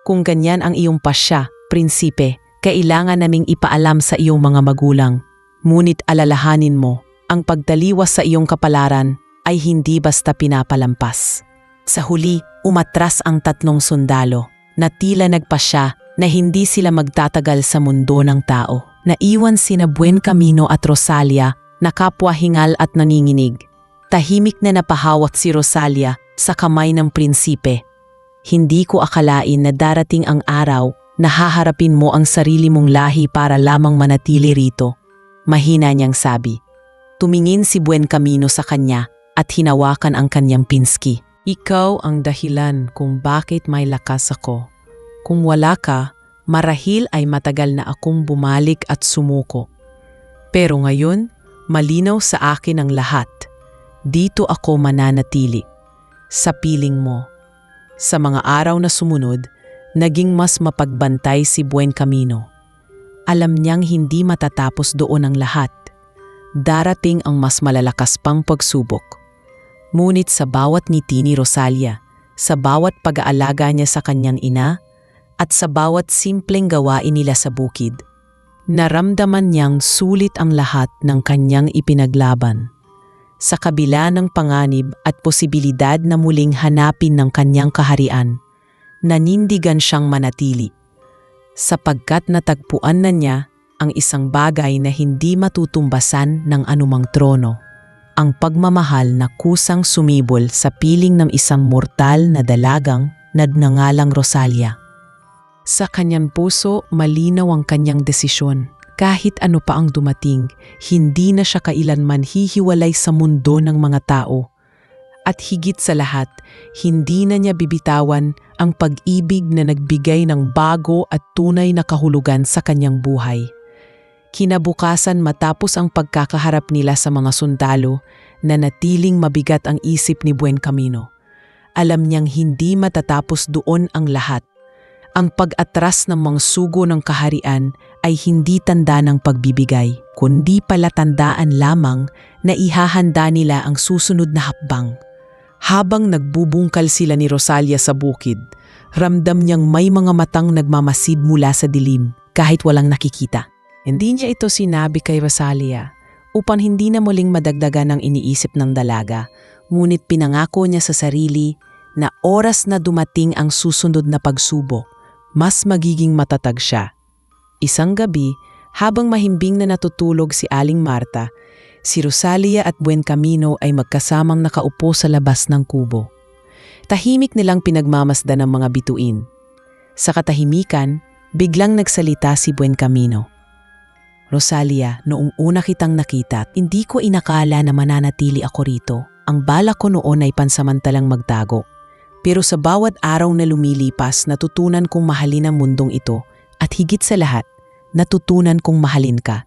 Kung ganyan ang iyong pasya, prinsipe, kailangan naming ipaalam sa iyong mga magulang. Ngunit alalahanin mo, ang pagtaliwas sa iyong kapalaran ay hindi basta pinapalampas. Sa huli, umatras ang tatlong sundalo na tila nagpasya na hindi sila magtatagal sa mundo ng tao. Naiwan sina Buen Camino at Rosalia na kapwa hingal at nanginginig. Tahimik na napahawak si Rosalia sa kamay ng prinsipe. Hindi ko akalain na darating ang araw na haharapin mo ang sarili mong lahi para lamang manatili rito. Mahina niyang sabi. Tumingin si Buen Camino sa kanya at hinawakan ang kanyang pinski. Ikaw ang dahilan kung bakit may lakas ako. Kung wala ka, marahil ay matagal na akong bumalik at sumuko. Pero ngayon, malinaw sa akin ang lahat. Dito ako mananatili. Sa piling mo. Sa mga araw na sumunod, naging mas mapagbantay si Buen Camino. Alam niyang hindi matatapos doon ang lahat. Darating ang mas malalakas pang pagsubok. Ngunit sa bawat ngiti ni Rosalia, sa bawat pag-aalaga niya sa kanyang ina, at sa bawat simpleng gawain nila sa bukid, naramdaman niyang sulit ang lahat ng kanyang ipinaglaban. Sa kabila ng panganib at posibilidad na muling hanapin ng kanyang kaharian, nanindigan siyang manatili. Sapagkat natagpuan na niya ang isang bagay na hindi matutumbasan ng anumang trono, ang pagmamahal na kusang sumibol sa piling ng isang mortal na dalagang nagngangalang Rosalia. Sa kanyang puso, malinaw ang kanyang desisyon. Kahit ano pa ang dumating, hindi na siya kailanman hihiwalay sa mundo ng mga tao. At higit sa lahat, hindi na niya bibitawan ang pag-ibig na nagbigay ng bago at tunay na kahulugan sa kanyang buhay. Kinabukasan matapos ang pagkakaharap nila sa mga sundalo, nanatiling mabigat ang isip ni Buen Camino. Alam niyang hindi matatapos doon ang lahat. Ang pag-atras ng mga sugo ng kaharian ay hindi tanda ng pagbibigay, kundi palatandaan lamang na ihahanda nila ang susunod na hakbang. Habang nagbubungkal sila ni Rosalia sa bukid, ramdam niyang may mga matang nagmamasid mula sa dilim kahit walang nakikita. Hindi niya ito sinabi kay Rosalia upang hindi na muling madagdagan ang iniisip ng dalaga, ngunit pinangako niya sa sarili na oras na dumating ang susunod na pagsubok, mas magiging matatag siya. Isang gabi, habang mahimbing na natutulog si Aling Marta, si Rosalia at Buencamino ay magkasamang nakaupo sa labas ng kubo. Tahimik nilang pinagmamasdan ng mga bituin. Sa katahimikan, biglang nagsalita si Buencamino. "Rosalia, noong una kitang nakita, hindi ko inakala na mananatili ako rito. Ang balak ko noon ay pansamantalang magtago. Pero sa bawat araw na lumilipas, natutunan kong mahalin ang mundong ito. At higit sa lahat, natutunan kong mahalin ka."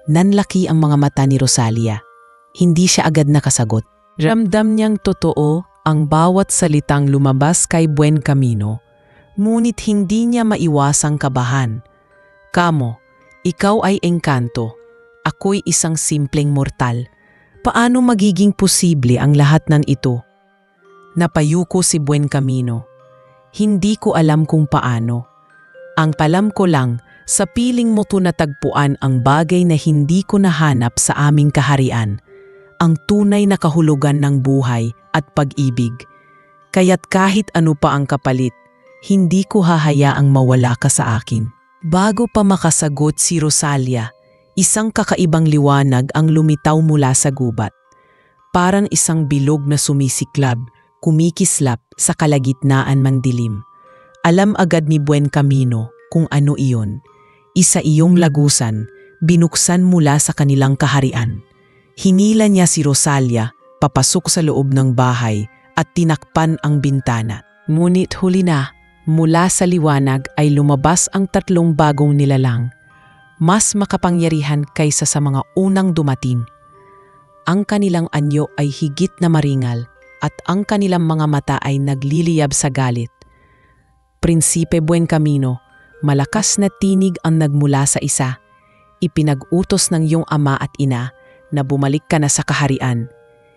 Nanlaki ang mga mata ni Rosalia. Hindi siya agad nakasagot. Ramdam niyang totoo ang bawat salitang lumabas kay Buencamino, ngunit hindi niya maiwasang kabahan. "Kamo, ikaw ay engkanto. Ako'y isang simpleng mortal. Paano magiging posible ang lahat ng ito?" Napayuko si Buencamino. "Hindi ko alam kung paano. Ang palam ko lang, sa piling mo natagpuan ang bagay na hindi ko nahanap sa aming kaharian, ang tunay na kahulugan ng buhay at pag-ibig. Kaya't kahit ano pa ang kapalit, hindi ko hahayaang mawala ka sa akin." Bago pa makasagot si Rosalia, isang kakaibang liwanag ang lumitaw mula sa gubat. Parang isang bilog na sumisiklab, kumikislap sa kalagitnaan ng dilim. Alam agad ni Buencamino kung ano iyon. Isa iyong lagusan, binuksan mula sa kanilang kaharian. Hinila niya si Rosalia papasok sa loob ng bahay at tinakpan ang bintana. Ngunit huli na, mula sa liwanag ay lumabas ang 3 bagong nilalang, mas makapangyarihan kaysa sa mga unang dumating. Ang kanilang anyo ay higit na maringal at ang kanilang mga mata ay nagliliyab sa galit. "Prinsipe Buencamino, malakas na tinig ang nagmula sa isa. Ipinag-utos ng iyong ama at ina na bumalik ka na sa kaharian.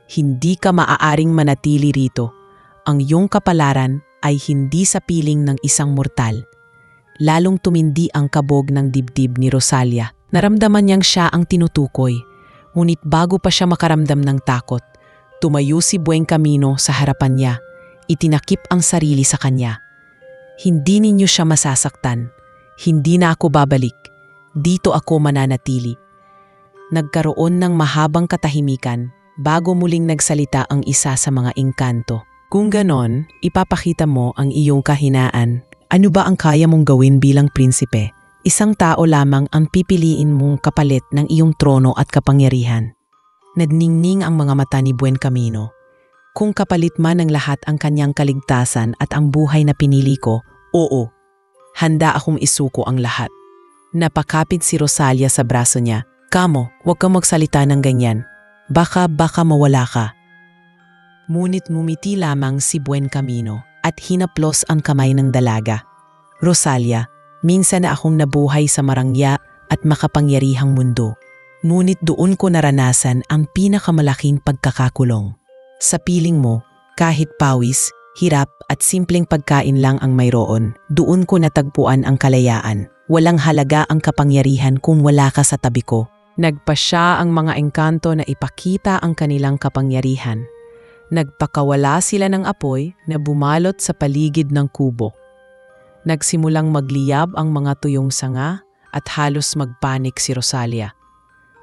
Hindi ka maaaring manatili rito. Ang iyong kapalaran ay hindi sa piling ng isang mortal." Lalong tumindi ang kabog ng dibdib ni Rosalia. Naramdaman niyang siya ang tinutukoy. Ngunit bago pa siya makaramdam ng takot, tumayo si Buencamino sa harapan niya. Itinakip ang sarili sa kanya. "Hindi ninyo siya masasaktan. Hindi na ako babalik. Dito ako mananatili." Nagkaroon ng mahabang katahimikan bago muling nagsalita ang isa sa mga engkanto. "Kung ganon, ipapakita mo ang iyong kahinaan. Ano ba ang kaya mong gawin bilang prinsipe? Isang tao lamang ang pipiliin mong kapalit ng iyong trono at kapangyarihan." Nadningning ang mga mata ni Buencamino. "Kung kapalit man ng lahat ang kanyang kaligtasan at ang buhay na pinili ko, oo, handa akong isuko ang lahat." Napakapit si Rosalia sa braso niya. "Kamo, huwag kang magsalita ng ganyan. Baka mawala ka." Ngunit ngumiti lamang si Buencamino at hinaplos ang kamay ng dalaga. "Rosalia, minsan na akong nabuhay sa marangya at makapangyarihang mundo. Ngunit doon ko naranasan ang pinakamalaking pagkakakulong. Sa piling mo, kahit pawis, hirap at simpleng pagkain lang ang mayroon, doon ko natagpuan ang kalayaan. Walang halaga ang kapangyarihan kung wala ka sa tabi ko." Nagpasya ang mga engkanto na ipakita ang kanilang kapangyarihan. Nagpakawala sila ng apoy na bumalot sa paligid ng kubo. Nagsimulang magliyab ang mga tuyong sanga at halos magpanik si Rosalia.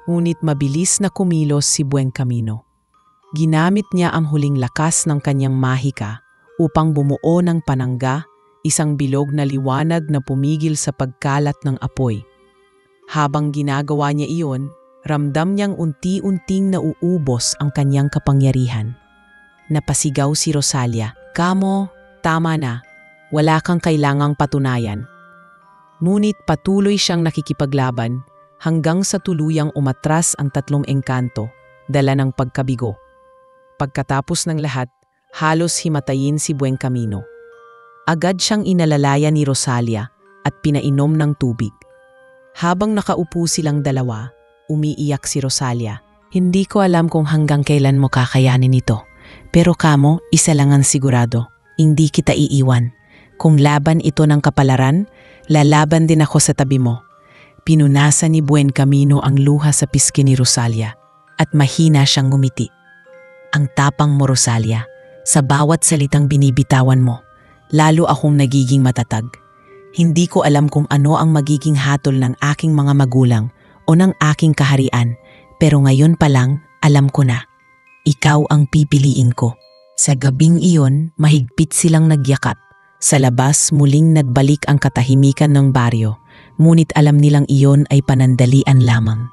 Ngunit mabilis na kumilos si Buencamino. Ginamit niya ang huling lakas ng kanyang mahika upang bumuo ng panangga, isang bilog na liwanag na pumigil sa pagkalat ng apoy. Habang ginagawa niya iyon, ramdam niyang unti-unting nauubos ang kanyang kapangyarihan. Napasigaw si Rosalia, "Kamo, tama na. Wala kang kailangang patunayan." Ngunit patuloy siyang nakikipaglaban hanggang sa tuluyang umatras ang 3 engkanto, dala ng pagkabigo. Pagkatapos ng lahat, halos himatayin si Buencamino. Agad siyang inalalaya ni Rosalia at pinainom ng tubig. Habang nakaupo silang dalawa, umiiyak si Rosalia. Hindi ko alam kung hanggang kailan mo kakayanin ito. Pero kamo, isa lang ang sigurado. Hindi kita iiwan. Kung laban ito ng kapalaran, lalaban din ako sa tabi mo. Pinunasan ni Buen Camino ang luha sa pisngi ni Rosalia at mahina siyang ngumiti. Ang tapang mo, Rosalia. Sa bawat salitang binibitawan mo, lalo akong nagiging matatag. Hindi ko alam kung ano ang magiging hatol ng aking mga magulang o ng aking kaharian, pero ngayon pa lang alam ko na. Ikaw ang pipiliin ko. Sa gabing iyon, mahigpit silang nagyakap. Sa labas, muling nagbalik ang katahimikan ng baryo, ngunit alam nilang iyon ay panandalian lamang.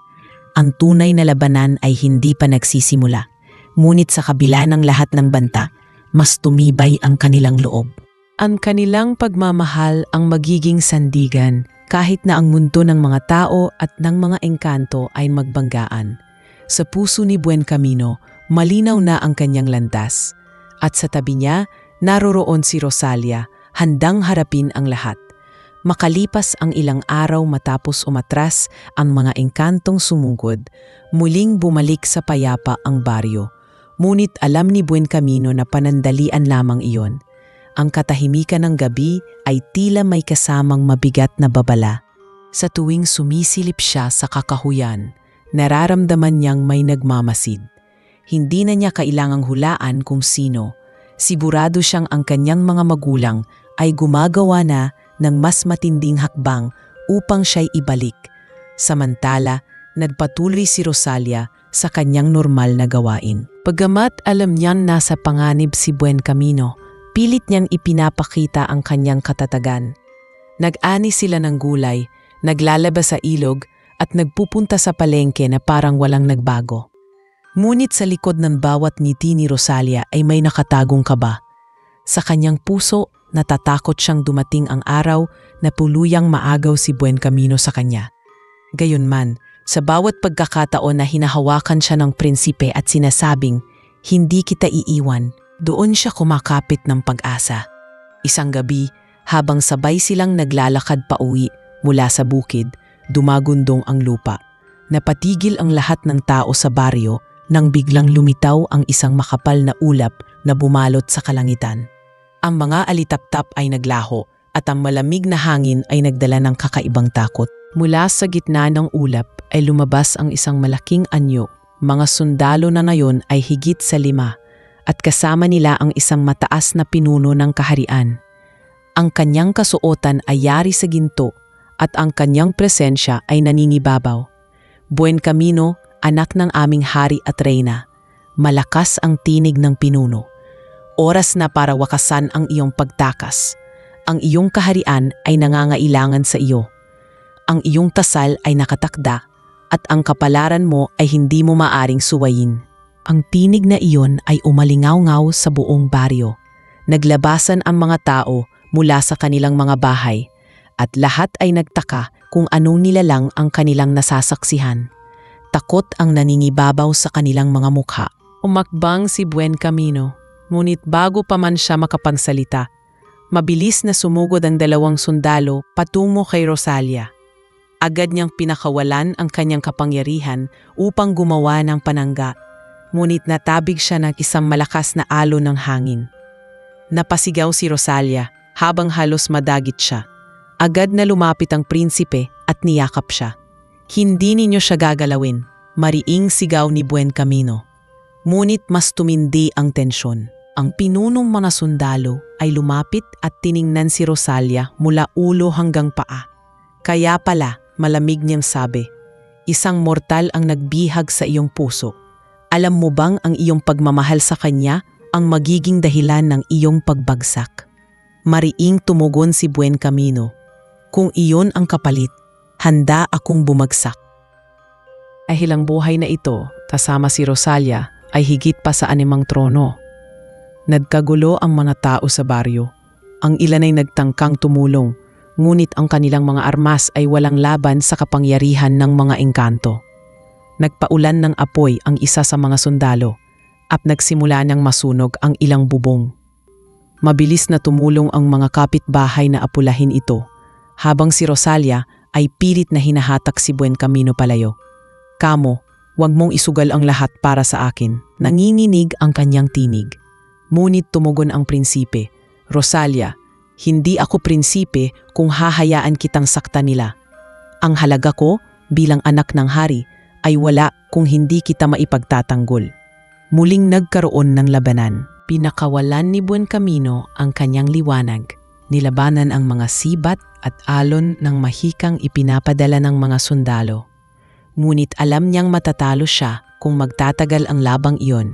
Ang tunay na labanan ay hindi pa nagsisimula, ngunit sa kabila ng lahat ng banta, mas tumibay ang kanilang loob. Ang kanilang pagmamahal ang magiging sandigan kahit na ang mundo ng mga tao at ng mga engkanto ay magbanggaan. Sa puso ni Buen Camino, malinaw na ang kanyang landas. At sa tabi niya, naroroon si Rosalia, handang harapin ang lahat. Makalipas ang ilang araw matapos umatras ang mga engkantong sumungkod, muling bumalik sa payapa ang baryo. Ngunit alam ni Buen Camino na panandalian lamang iyon. Ang katahimikan ng gabi ay tila may kasamang mabigat na babala. Sa tuwing sumisilip siya sa kakahuyan, nararamdaman niyang may nagmamasid. Hindi na niya kailangang hulaan kung sino. Sigurado siyang ang kanyang mga magulang ay gumagawa na ng mas matinding hakbang upang siya'y ibalik. Samantala, nagpatuloy si Rosalia sa kanyang normal na gawain. Pagamat alam niyang nasa panganib si Buen Camino, pilit niyang ipinapakita ang kanyang katatagan. Nag-ani sila ng gulay, naglalabas sa ilog at nagpupunta sa palengke na parang walang nagbago. Ngunit sa likod ng bawat ngiti ni Rosalia ay may nakatagong kaba. Sa kanyang puso, natatakot siyang dumating ang araw na tuluyang maagaw si Buen Camino sa kanya. Gayunman, sa bawat pagkakataon na hinahawakan siya ng prinsipe at sinasabing, "Hindi kita iiwan," doon siya kumakapit ng pag-asa. Isang gabi, habang sabay silang naglalakad pauwi mula sa bukid, dumagundong ang lupa. Napatigil ang lahat ng tao sa baryo nang biglang lumitaw ang isang makapal na ulap na bumalot sa kalangitan. Ang mga alitaptap ay naglaho at ang malamig na hangin ay nagdala ng kakaibang takot. Mula sa gitna ng ulap ay lumabas ang isang malaking anyo. Mga sundalo na ngayon ay higit sa 5 at kasama nila ang isang mataas na pinuno ng kaharian. Ang kanyang kasuotan ay yari sa ginto at ang kanyang presensya ay naningibabaw. Buen Camino, anak ng aming hari at reyna, malakas ang tinig ng pinuno. Oras na para wakasan ang iyong pagtakas. Ang iyong kaharian ay nangangailangan sa iyo. Ang iyong tasal ay nakatakda at ang kapalaran mo ay hindi mo maaring suwayin. Ang tinig na iyon ay umalingaw-ngaw sa buong baryo. Naglabasan ang mga tao mula sa kanilang mga bahay at lahat ay nagtaka kung anong nilalang ang kanilang nasasaksihan. Takot ang naningibabaw sa kanilang mga mukha. Umakbang si Buen Camino, ngunit bago pa man siya makapagsalita, mabilis na sumugod ang 2 sundalo patungo kay Rosalia. Agad niyang pinakawalan ang kanyang kapangyarihan upang gumawa ng panangga. Ngunit natabig siya ng isang malakas na alon ng hangin. Napasigaw si Rosalia habang halos madagit siya. Agad na lumapit ang prinsipe at niyakap siya. "Hindi ninyo siya gagalawin," mariing sigaw ni Buen Camino. Ngunit mas tumindi ang tensyon. Ang pinunong mga sundalo ay lumapit at tiningnan si Rosalia mula ulo hanggang paa. Kaya pala, malamig niyang sabi, "Isang mortal ang nagbihag sa iyong puso. Alam mo bang ang iyong pagmamahal sa kanya ang magiging dahilan ng iyong pagbagsak?" Mariing tumugon si Buen Camino, "Kung iyon ang kapalit, handa akong bumagsak." Dahil ang buhay na ito, kasama si Rosalia, ay higit pa sa anumang trono. Nagkagulo ang mga tao sa baryo. Ang ilan ay nagtangkang tumulong, ngunit ang kanilang mga armas ay walang laban sa kapangyarihan ng mga engkanto. Nagpaulan ng apoy ang isa sa mga sundalo at nagsimula ng masunog ang ilang bubong. Mabilis na tumulong ang mga kapitbahay na apulahin ito, habang si Rosalia ay pilit na hinahatak si Buen Camino palayo. Kamo, huwag mong isugal ang lahat para sa akin. Nanginginig ang kanyang tinig. Ngunit tumugon ang prinsipe, Rosalia, hindi ako prinsipe kung hahayaan kitang saktan nila. Ang halaga ko bilang anak ng hari ay wala kung hindi kita maipagtatanggol. Muling nagkaroon ng labanan. Pinakawalan ni Buen Camino ang kanyang liwanag. Nilabanan ang mga sibat at alon ng mahikang ipinapadala ng mga sundalo. Ngunit alam niyang matatalo siya kung magtatagal ang labang iyon.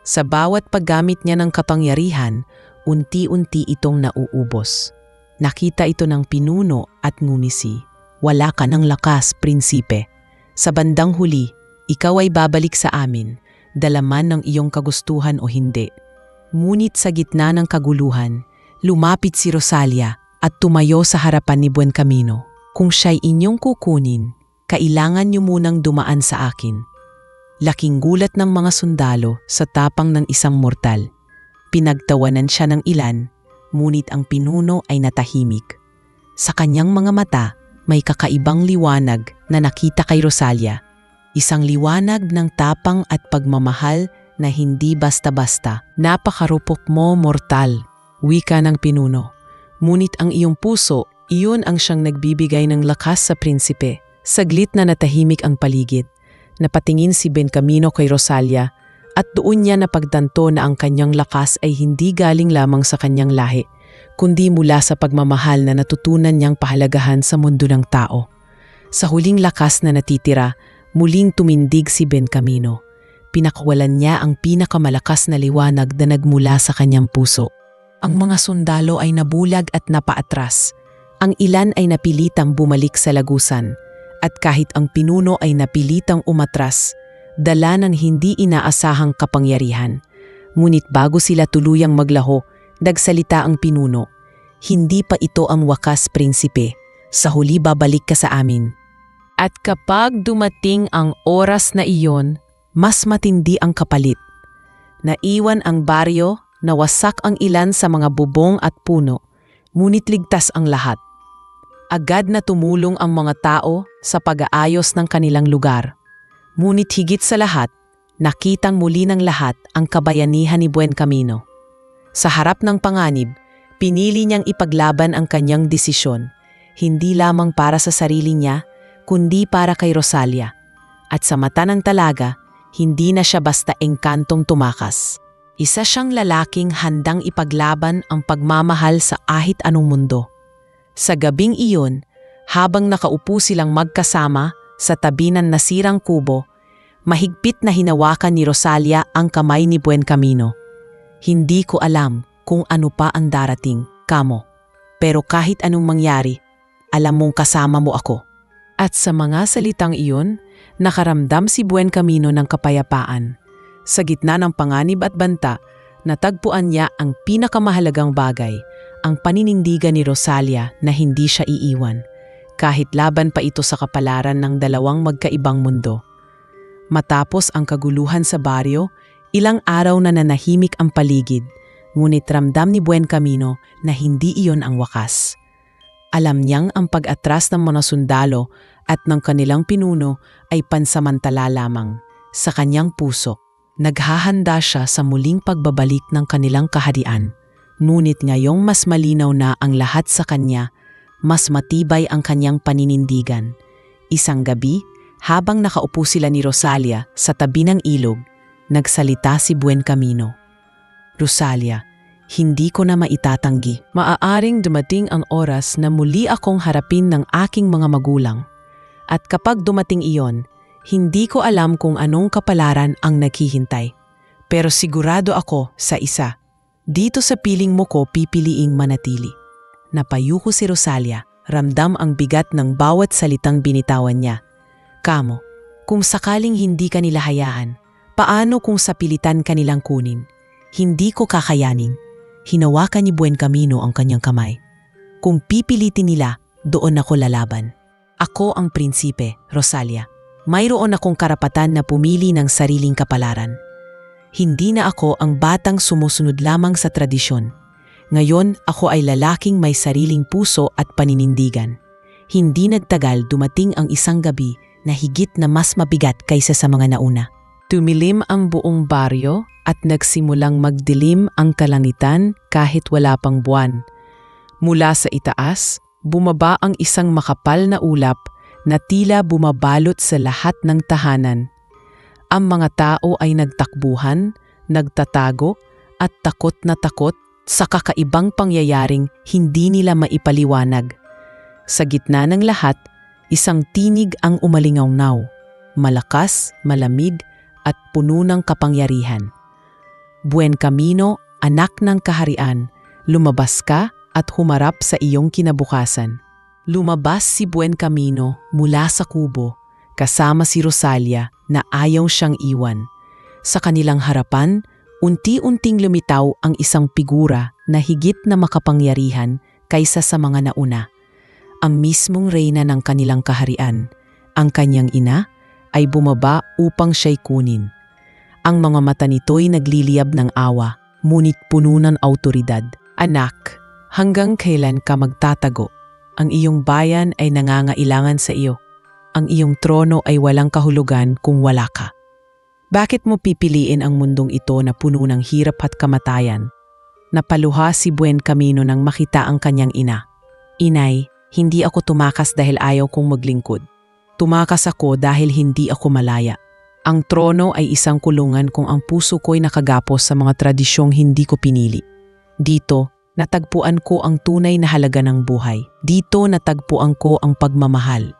Sa bawat paggamit niya ng kapangyarihan, unti-unti itong nauubos. Nakita ito ng pinuno at ngumisi. Wala ka ng lakas, prinsipe. Sa bandang huli, ikaw ay babalik sa amin, dala man ng iyong kagustuhan o hindi. Ngunit sa gitna ng kaguluhan, lumapit si Rosalia at tumayo sa harapan ni Buen Camino. Kung siya'y inyong kukunin, kailangan niyo munang dumaan sa akin. Laking gulat ng mga sundalo sa tapang ng isang mortal. Pinagtawanan siya ng ilan, ngunit ang pinuno ay natahimik. Sa kanyang mga mata, may kakaibang liwanag na nakita kay Rosalia. Isang liwanag ng tapang at pagmamahal na hindi basta-basta. Napakarupok mo, mortal, wika ng pinuno. Ngunit ang iyong puso, iyon ang siyang nagbibigay ng lakas sa prinsipe. Saglit na natahimik ang paligid. Napatingin si Buen Camino kay Rosalia at doon niya napagtanto na ang kanyang lakas ay hindi galing lamang sa kanyang lahi, kundi mula sa pagmamahal na natutunan niyang pahalagahan sa mundo ng tao. Sa huling lakas na natitira, muling tumindig si Buen Camino. Pinakawalan niya ang pinakamalakas na liwanag na nagmula sa kanyang puso. Ang mga sundalo ay nabulag at napaatras. Ang ilan ay napilitang bumalik sa lagusan. At kahit ang pinuno ay napilitang umatras, dala ng hindi inaasahang kapangyarihan. Ngunit bago sila tuluyang maglaho, nagsalita ang pinuno. Hindi pa ito ang wakas, prinsipe. Sa huli babalik ka sa amin. At kapag dumating ang oras na iyon, mas matindi ang kapalit. Naiwan ang baryo, nawasak ang ilan sa mga bubong at puno, ngunit ligtas ang lahat. Agad na tumulong ang mga tao sa pag-aayos ng kanilang lugar. Ngunit higit sa lahat, nakitang muli ng lahat ang kabayanihan ni Buen Camino. Sa harap ng panganib, pinili niyang ipaglaban ang kanyang desisyon, hindi lamang para sa sarili niya, kundi para kay Rosalia. At sa mata ng talaga, hindi na siya basta engkantong tumakas. Isa siyang lalaking handang ipaglaban ang pagmamahal sa kahit anong mundo. Sa gabing iyon, habang nakaupo silang magkasama sa tabi ng nasirang kubo, mahigpit na hinawakan ni Rosalia ang kamay ni Buen Camino. Hindi ko alam kung ano pa ang darating, kamo. Pero kahit anong mangyari, alam mong kasama mo ako. At sa mga salitang iyon, nakaramdam si Buen Camino ng kapayapaan. Sa gitna ng panganib at banta, natagpuan niya ang pinakamahalagang bagay, ang paninindigan ni Rosalia na hindi siya iiwan, kahit laban pa ito sa kapalaran ng dalawang magkaibang mundo. Matapos ang kaguluhan sa baryo, ilang araw na nanahimik ang paligid, ngunit ramdam ni Buen Camino na hindi iyon ang wakas. Alam niyang ang pag-atras ng mga sundalo at ng kanilang pinuno ay pansamantala lamang. Sa kanyang puso, naghahanda siya sa muling pagbabalik ng kanilang kaharian. Ngunit ngayong mas malinaw na ang lahat sa kanya, mas matibay ang kanyang paninindigan. Isang gabi, habang nakaupo sila ni Rosalia sa tabi ng ilog, nagsalita si Buen Camino. Rosalia, hindi ko na maitatanggi. Maaaring dumating ang oras na muli akong harapin ng aking mga magulang. At kapag dumating iyon, hindi ko alam kung anong kapalaran ang naghihintay. Pero sigurado ako sa isa. Dito sa piling mo ko pipiliing manatili. Napayuko si Rosalia, ramdam ang bigat ng bawat salitang binitawan niya. Kamo, kung sakaling hindi ka nila hayaan, paano kung sapilitan ka nilang kunin? Hindi ko kakayanin. Hinawakan ni Buen Camino ang kanyang kamay. Kung pipilitin nila, doon ako lalaban. Ako ang prinsipe, Rosalia. Mayroon akong karapatan na pumili ng sariling kapalaran. Hindi na ako ang batang sumusunod lamang sa tradisyon. Ngayon, ako ay lalaking may sariling puso at paninindigan. Hindi nagtagal dumating ang isang gabi na higit na mas mabigat kaysa sa mga nauna. Tumilim ang buong baryo at nagsimulang magdilim ang kalangitan kahit wala pang buwan. Mula sa itaas, bumaba ang isang makapal na ulap na tila bumabalot sa lahat ng tahanan. Ang mga tao ay nagtakbuhan, nagtatago at takot na takot sa kakaibang pangyayaring hindi nila maipaliwanag. Sa gitna ng lahat, isang tinig ang umalingaw-ngaw, malakas, malamig at puno ng kapangyarihan. Buen Camino, anak ng kaharian, lumabas ka at humarap sa iyong kinabukasan. Lumabas si Buen Camino mula sa kubo, kasama si Rosalia na ayaw siyang iwan. Sa kanilang harapan, unti-unting lumitaw ang isang figura na higit na makapangyarihan kaysa sa mga nauna. Ang mismong reyna ng kanilang kaharian, ang kanyang ina, ay bumaba upang siya'y kunin. Ang mga mata nito'y nagliliyab ng awa, ngunit puno ng awtoridad. Anak, hanggang kailan ka magtatago? Ang iyong bayan ay nangangailangan sa iyo. Ang iyong trono ay walang kahulugan kung wala ka. Bakit mo pipiliin ang mundong ito na puno ng hirap at kamatayan? Napaluha si Buen Camino nang makita ang kanyang ina. Inay, hindi ako tumakas dahil ayaw kong maglingkod. Tumakas ako dahil hindi ako malaya. Ang trono ay isang kulungan kung ang puso ko'y nakagapos sa mga tradisyong hindi ko pinili. Dito, natagpuan ko ang tunay na halaga ng buhay. Dito natagpuan ko ang pagmamahal.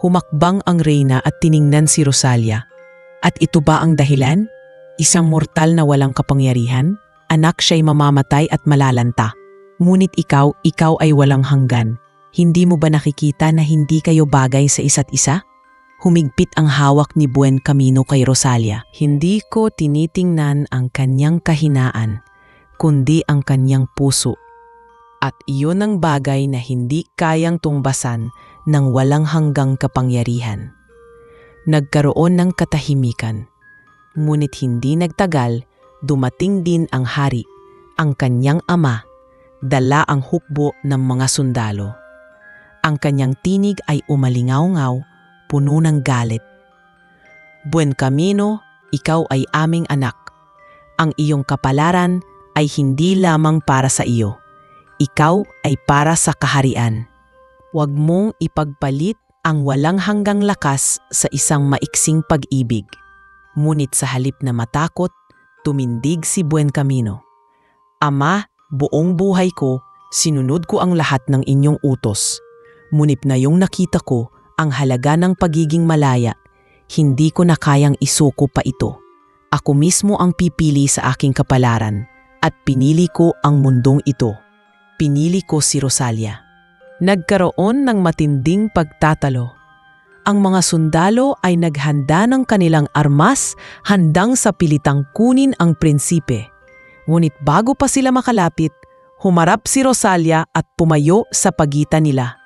Humakbang ang reyna at tiningnan si Rosalia. At ito ba ang dahilan? Isang mortal na walang kapangyarihan? Anak, siya'y mamamatay at malalanta. Ngunit ikaw ay walang hanggan. Hindi mo ba nakikita na hindi kayo bagay sa isa't isa? Humigpit ang hawak ni Buen Camino kay Rosalia. Hindi ko tinitingnan ang kanyang kahinaan, kundi ang kanyang puso. At iyon ang bagay na hindi kayang tumbasan ng walang hanggang kapangyarihan. Nagkaroon ng katahimikan. Ngunit hindi nagtagal, dumating din ang hari, ang kanyang ama, dala ang hukbo ng mga sundalo. Ang kanyang tinig ay umalingaw-ngaw, puno ng galit. Buen Camino, ikaw ay aming anak. Ang iyong kapalaran ay hindi lamang para sa iyo. Ikaw ay para sa kaharian. Huwag mong ipagpalit ang walang hanggang lakas sa isang maiksing pag-ibig. Ngunit sa halip na matakot, tumindig si Buen Camino. Ama, buong buhay ko, sinunod ko ang lahat ng inyong utos. Ngunit ngayong nakita ko ang halaga ng pagiging malaya, hindi ko na kayang isuko pa ito. Ako mismo ang pipili sa aking kapalaran at pinili ko ang mundong ito. Pinili ko si Rosalia. Nagkaroon ng matinding pagtatalo. Ang mga sundalo ay naghanda ng kanilang armas handang sa pilitang kunin ang prinsipe. Ngunit bago pa sila makalapit, humarap si Rosalia at pumayo sa pagitan nila.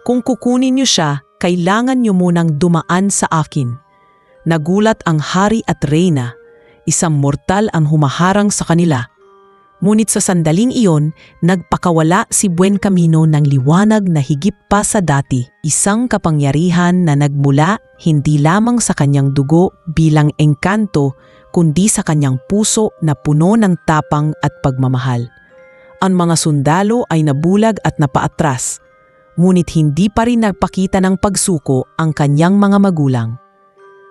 Kung kukunin niyo siya, kailangan niyo munang dumaan sa akin. Nagulat ang hari at reyna, isang mortal ang humaharang sa kanila. Ngunit sa sandaling iyon, nagpakawala si Buen Camino ng liwanag na higit pa sa dati, isang kapangyarihan na nagmula hindi lamang sa kanyang dugo bilang engkanto, kundi sa kanyang puso na puno ng tapang at pagmamahal. Ang mga sundalo ay nabulag at napaatras, ngunit hindi pa rin nagpakita ng pagsuko ang kanyang mga magulang.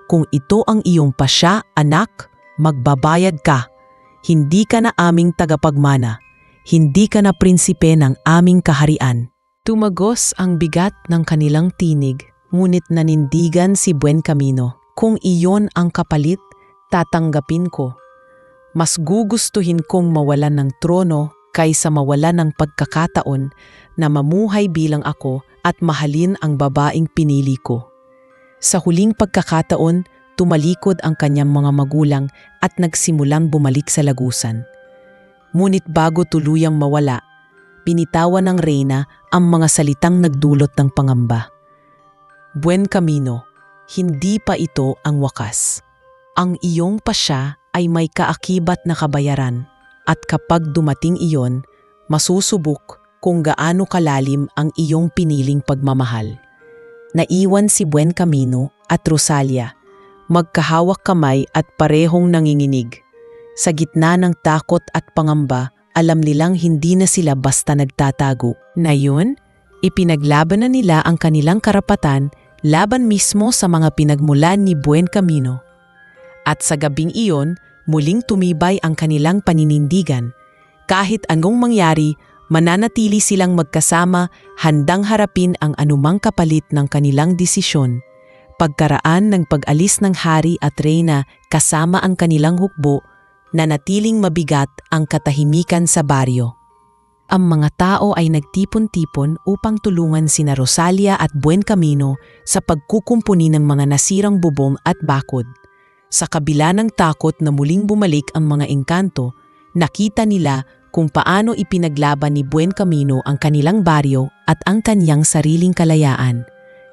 Kung ito ang iyong pasya, anak, magbabayad ka. Hindi ka na aming tagapagmana. Hindi ka na prinsipe ng aming kaharian. Tumagos ang bigat ng kanilang tinig, ngunit nanindigan si Buen Camino. Kung iyon ang kapalit, tatanggapin ko. Mas gugustuhin kong mawalan ng trono kaysa mawalan ng pagkakataon na mamuhay bilang ako at mahalin ang babaeng pinili ko. Sa huling pagkakataon, tumalikod ang kanyang mga magulang at nagsimulang bumalik sa lagusan. Ngunit bago tuluyang mawala, binitawan ng reyna ang mga salitang nagdulot ng pangamba. Buen Camino, hindi pa ito ang wakas. Ang iyong pasya ay may kaakibat na kabayaran at kapag dumating iyon, masusubok kung gaano kalalim ang iyong piniling pagmamahal. Naiwan si Buen Camino at Rosalia, magkahawak kamay at parehong nanginginig. Sa gitna ng takot at pangamba, alam nilang hindi na sila basta nagtatago. Ngayon, ipinaglaban na nila ang kanilang karapatan laban mismo sa mga pinagmulan ni Buen Camino. At sa gabing iyon, muling tumibay ang kanilang paninindigan. Kahit anong mangyari, mananatili silang magkasama, handang harapin ang anumang kapalit ng kanilang desisyon. Pagkaraan ng pag-alis ng hari at reyna kasama ang kanilang hukbo, nanatiling mabigat ang katahimikan sa baryo. Ang mga tao ay nagtipon-tipon upang tulungan sina Rosalia at Buen Camino sa pagkukumpuni ng mga nasirang bubong at bakod. Sa kabila ng takot na muling bumalik ang mga engkanto, nakita nila kung paano ipinaglaban ni Buen Camino ang kanilang baryo at ang kanyang sariling kalayaan.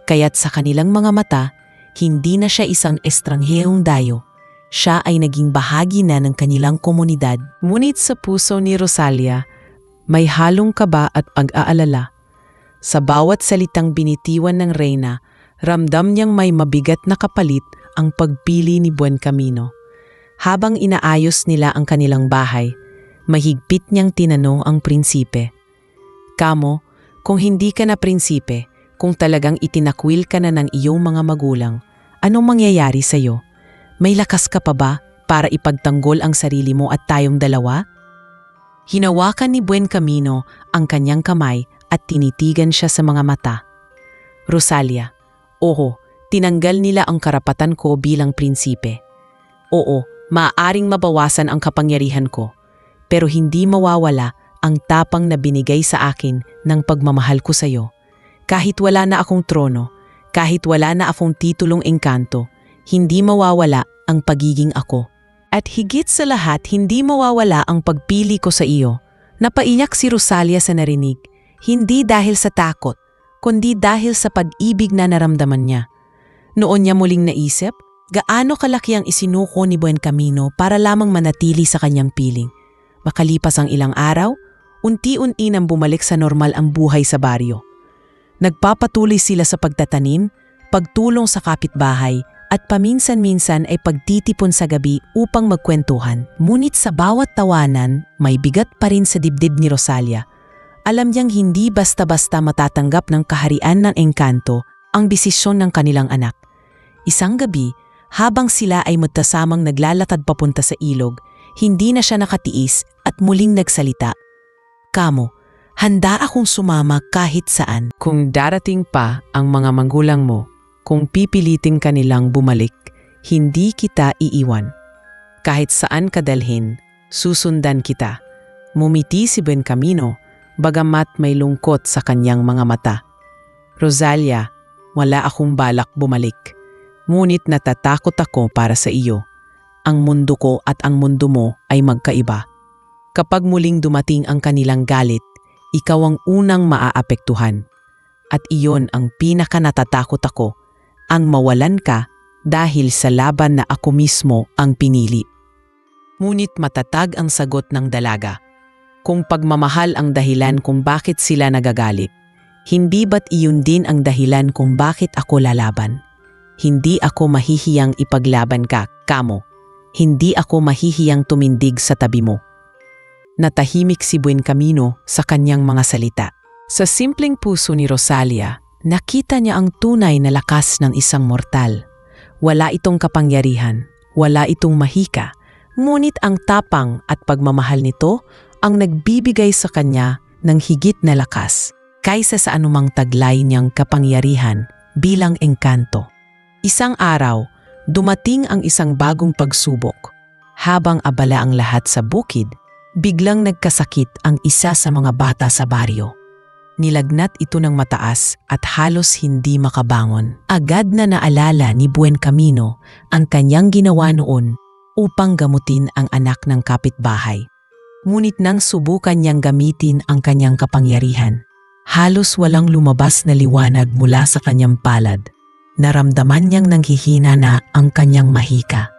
Kaya't sa kanilang mga mata, hindi na siya isang estrangherong dayo. Siya ay naging bahagi na ng kanilang komunidad. Ngunit sa puso ni Rosalia, may halong kaba at pag-aalala. Sa bawat salitang binitiwan ng reyna, ramdam niyang may mabigat na kapalit ang pagpili ni Buen Camino. Habang inaayos nila ang kanilang bahay, mahigpit niyang tinanong ang prinsipe. "Kamo, kung hindi ka na prinsipe, kung talagang itinakwil ka na ng iyong mga magulang, anong mangyayari sa'yo? May lakas ka pa ba para ipagtanggol ang sarili mo at tayong dalawa?" Hinawakan ni Buen Camino ang kanyang kamay at tinitigan siya sa mga mata. "Rosalia, oo, tinanggal nila ang karapatan ko bilang prinsipe. Oo, maaaring mabawasan ang kapangyarihan ko, pero hindi mawawala ang tapang na binigay sa akin ng pagmamahal ko sa iyo. Kahit wala na akong trono, kahit wala na akong titulong engkanto, hindi mawawala ang pagiging ako. At higit sa lahat, hindi mawawala ang pagpili ko sa iyo." Napaiyak si Rosalia sa narinig, hindi dahil sa takot, kundi dahil sa pag-ibig na naramdaman niya. Noon niya muling naisip, gaano kalaki ang isinuko ni Buen Camino para lamang manatili sa kanyang piling. Makalipas ang ilang araw, unti-unti nang bumalik sa normal ang buhay sa baryo. Nagpapatuloy sila sa pagtatanim, pagtulong sa kapitbahay, at paminsan-minsan ay pagtitipon sa gabi upang magkwentuhan. Ngunit sa bawat tawanan, may bigat pa rin sa dibdib ni Rosalia. Alam niyang hindi basta-basta matatanggap ng kaharian ng engkanto ang desisyon ng kanilang anak. Isang gabi, habang sila ay magkasamang naglalakad papunta sa ilog, hindi na siya nakatiis at muling nagsalita. "Kamo, handa akong sumama kahit saan. Kung darating pa ang mga magulang mo, kung pipilitin ka nilang bumalik, hindi kita iiwan. Kahit saan ka dalhin, susundan kita." Mumiti si Buen Camino, bagamat may lungkot sa kanyang mga mata. "Rosalia, wala akong balak bumalik. Ngunit natatakot ako para sa iyo. Ang mundo ko at ang mundo mo ay magkaiba. Kapag muling dumating ang kanilang galit, ikaw ang unang maaapektuhan. At iyon ang pinaka-natatakot ako, ang mawalan ka dahil sa laban na ako mismo ang pinili." Ngunit matatag ang sagot ng dalaga. Kung pagmamahal ang dahilan kung bakit sila nagagalit, hindi ba't iyon din ang dahilan kung bakit ako lalaban? Hindi ako mahihiyang ipaglaban ka, kamo. Hindi ako mahihiyang tumindig sa tabi mo. Natahimik si Buen Camino sa kanyang mga salita. Sa simpleng puso ni Rosalia, nakita niya ang tunay na lakas ng isang mortal. Wala itong kapangyarihan, wala itong mahika, ngunit ang tapang at pagmamahal nito ang nagbibigay sa kanya ng higit na lakas kaysa sa anumang taglay niyang kapangyarihan bilang engkanto. Isang araw, dumating ang isang bagong pagsubok. Habang abala ang lahat sa bukid, biglang nagkasakit ang isa sa mga bata sa baryo. Nilagnat ito ng mataas at halos hindi makabangon. Agad na naalala ni Buen Camino ang kanyang ginawa noon upang gamutin ang anak ng kapitbahay. Ngunit nang subukan niyang gamitin ang kanyang kapangyarihan, halos walang lumabas na liwanag mula sa kanyang palad. Naramdaman niyang nanghihina na ang kanyang mahika.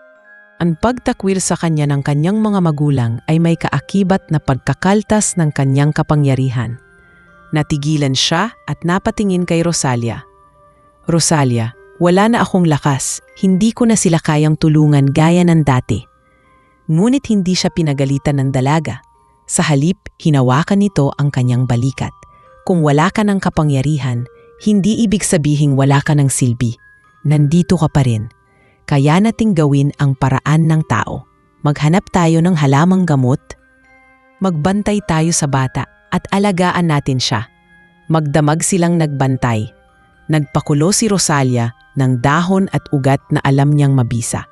Ang pagtakwil sa kanya ng kanyang mga magulang ay may kaakibat na pagkakaltas ng kanyang kapangyarihan. Natigilan siya at napatingin kay Rosalia. Rosalia, wala na akong lakas. Hindi ko na sila kayang tulungan gaya ng dati. Ngunit hindi siya pinagalitan ng dalaga. Sa halip, hinawakan nito ang kanyang balikat. Kung wala ka ng kapangyarihan, hindi ibig sabihing wala ka ng silbi. Nandito ka pa rin. Kaya nating gawin ang paraan ng tao. Maghanap tayo ng halamang gamot. Magbantay tayo sa bata at alagaan natin siya. Magdamag silang nagbantay. Nagpakulo si Rosalia ng dahon at ugat na alam niyang mabisa.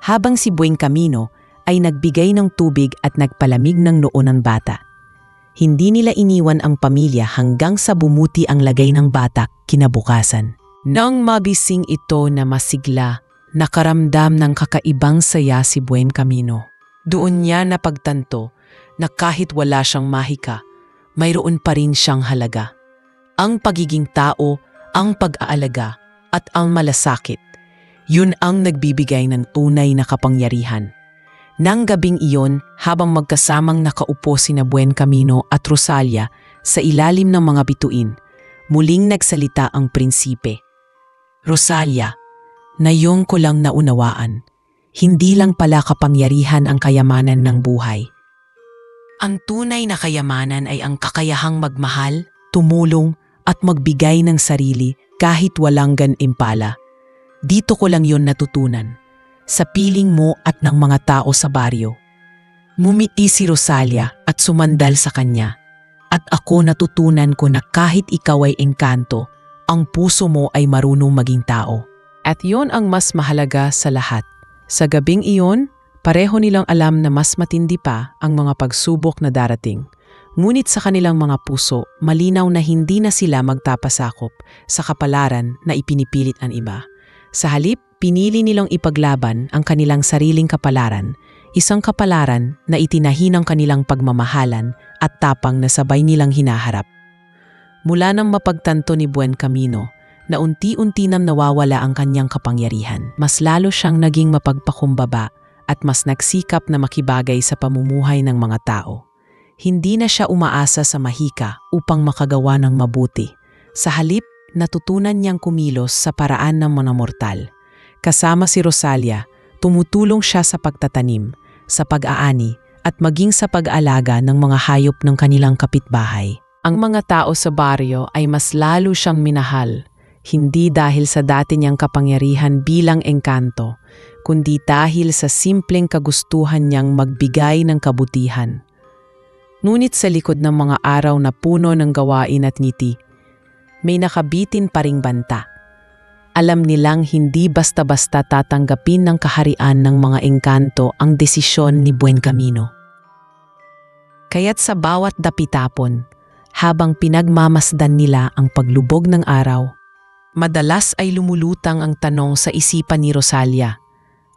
Habang si Bueng Camino ay nagbigay ng tubig at nagpalamig ng noo ng bata. Hindi nila iniwan ang pamilya hanggang sa bumuti ang lagay ng bata kinabukasan. Nang mabising ito na masigla, nakaramdam ng kakaibang saya si Bueng Camino. Doon niya napagtanto na kahit wala siyang mahika, mayroon pa rin siyang halaga. Ang pagiging tao, ang pag-aalaga, at ang malasakit, yun ang nagbibigay ng tunay na kapangyarihan. Nang gabing iyon, habang magkasamang nakaupo sina Bueng Camino at Rosalia sa ilalim ng mga bituin, muling nagsalita ang prinsipe. Rosalia, ngayon ko lang naunawaan, hindi lang pala kapangyarihan ang kayamanan ng buhay. Ang tunay na kayamanan ay ang kakayahang magmahal, tumulong, at magbigay ng sarili kahit walang gantimpala. Dito ko lang yon natutunan. Sa piling mo at ng mga tao sa baryo. Ngumiti si Rosalia at sumandal sa kanya. At ako natutunan ko na kahit ikaw ay engkanto, ang puso mo ay marunong maging tao. At yon ang mas mahalaga sa lahat. Sa gabing iyon, pareho nilang alam na mas matindi pa ang mga pagsubok na darating. Ngunit sa kanilang mga puso, malinaw na hindi na sila magtapasakop sa kapalaran na ipinipilit ang iba. Sa halip, pinili nilang ipaglaban ang kanilang sariling kapalaran, isang kapalaran na itinahi ng kanilang pagmamahalan at tapang na sabay nilang hinaharap. Mula nang mapagtanto ni Bueng Camino na unti-unti nang nawawala ang kanyang kapangyarihan, mas lalo siyang naging mapagpakumbaba at mas nagsikap na makibagay sa pamumuhay ng mga tao. Hindi na siya umaasa sa mahika upang makagawa ng mabuti. Sa halip, natutunan niyang kumilos sa paraan ng mga mortal. Kasama si Rosalia, tumutulong siya sa pagtatanim, sa pag-aani, at maging sa pag-alaga ng mga hayop ng kanilang kapitbahay. Ang mga tao sa baryo ay mas lalo siyang minahal, hindi dahil sa dati niyang kapangyarihan bilang engkanto, kundi dahil sa simpleng kagustuhan niyang magbigay ng kabutihan. Ngunit sa likod ng mga araw na puno ng gawain at ngiti, may nakabitin pa ring banta. Alam nilang hindi basta-basta tatanggapin ng kaharian ng mga engkanto ang desisyon ni Bueng Camino. Kaya't sa bawat dapitapon, habang pinagmamasdan nila ang paglubog ng araw, madalas ay lumulutang ang tanong sa isipan ni Rosalia,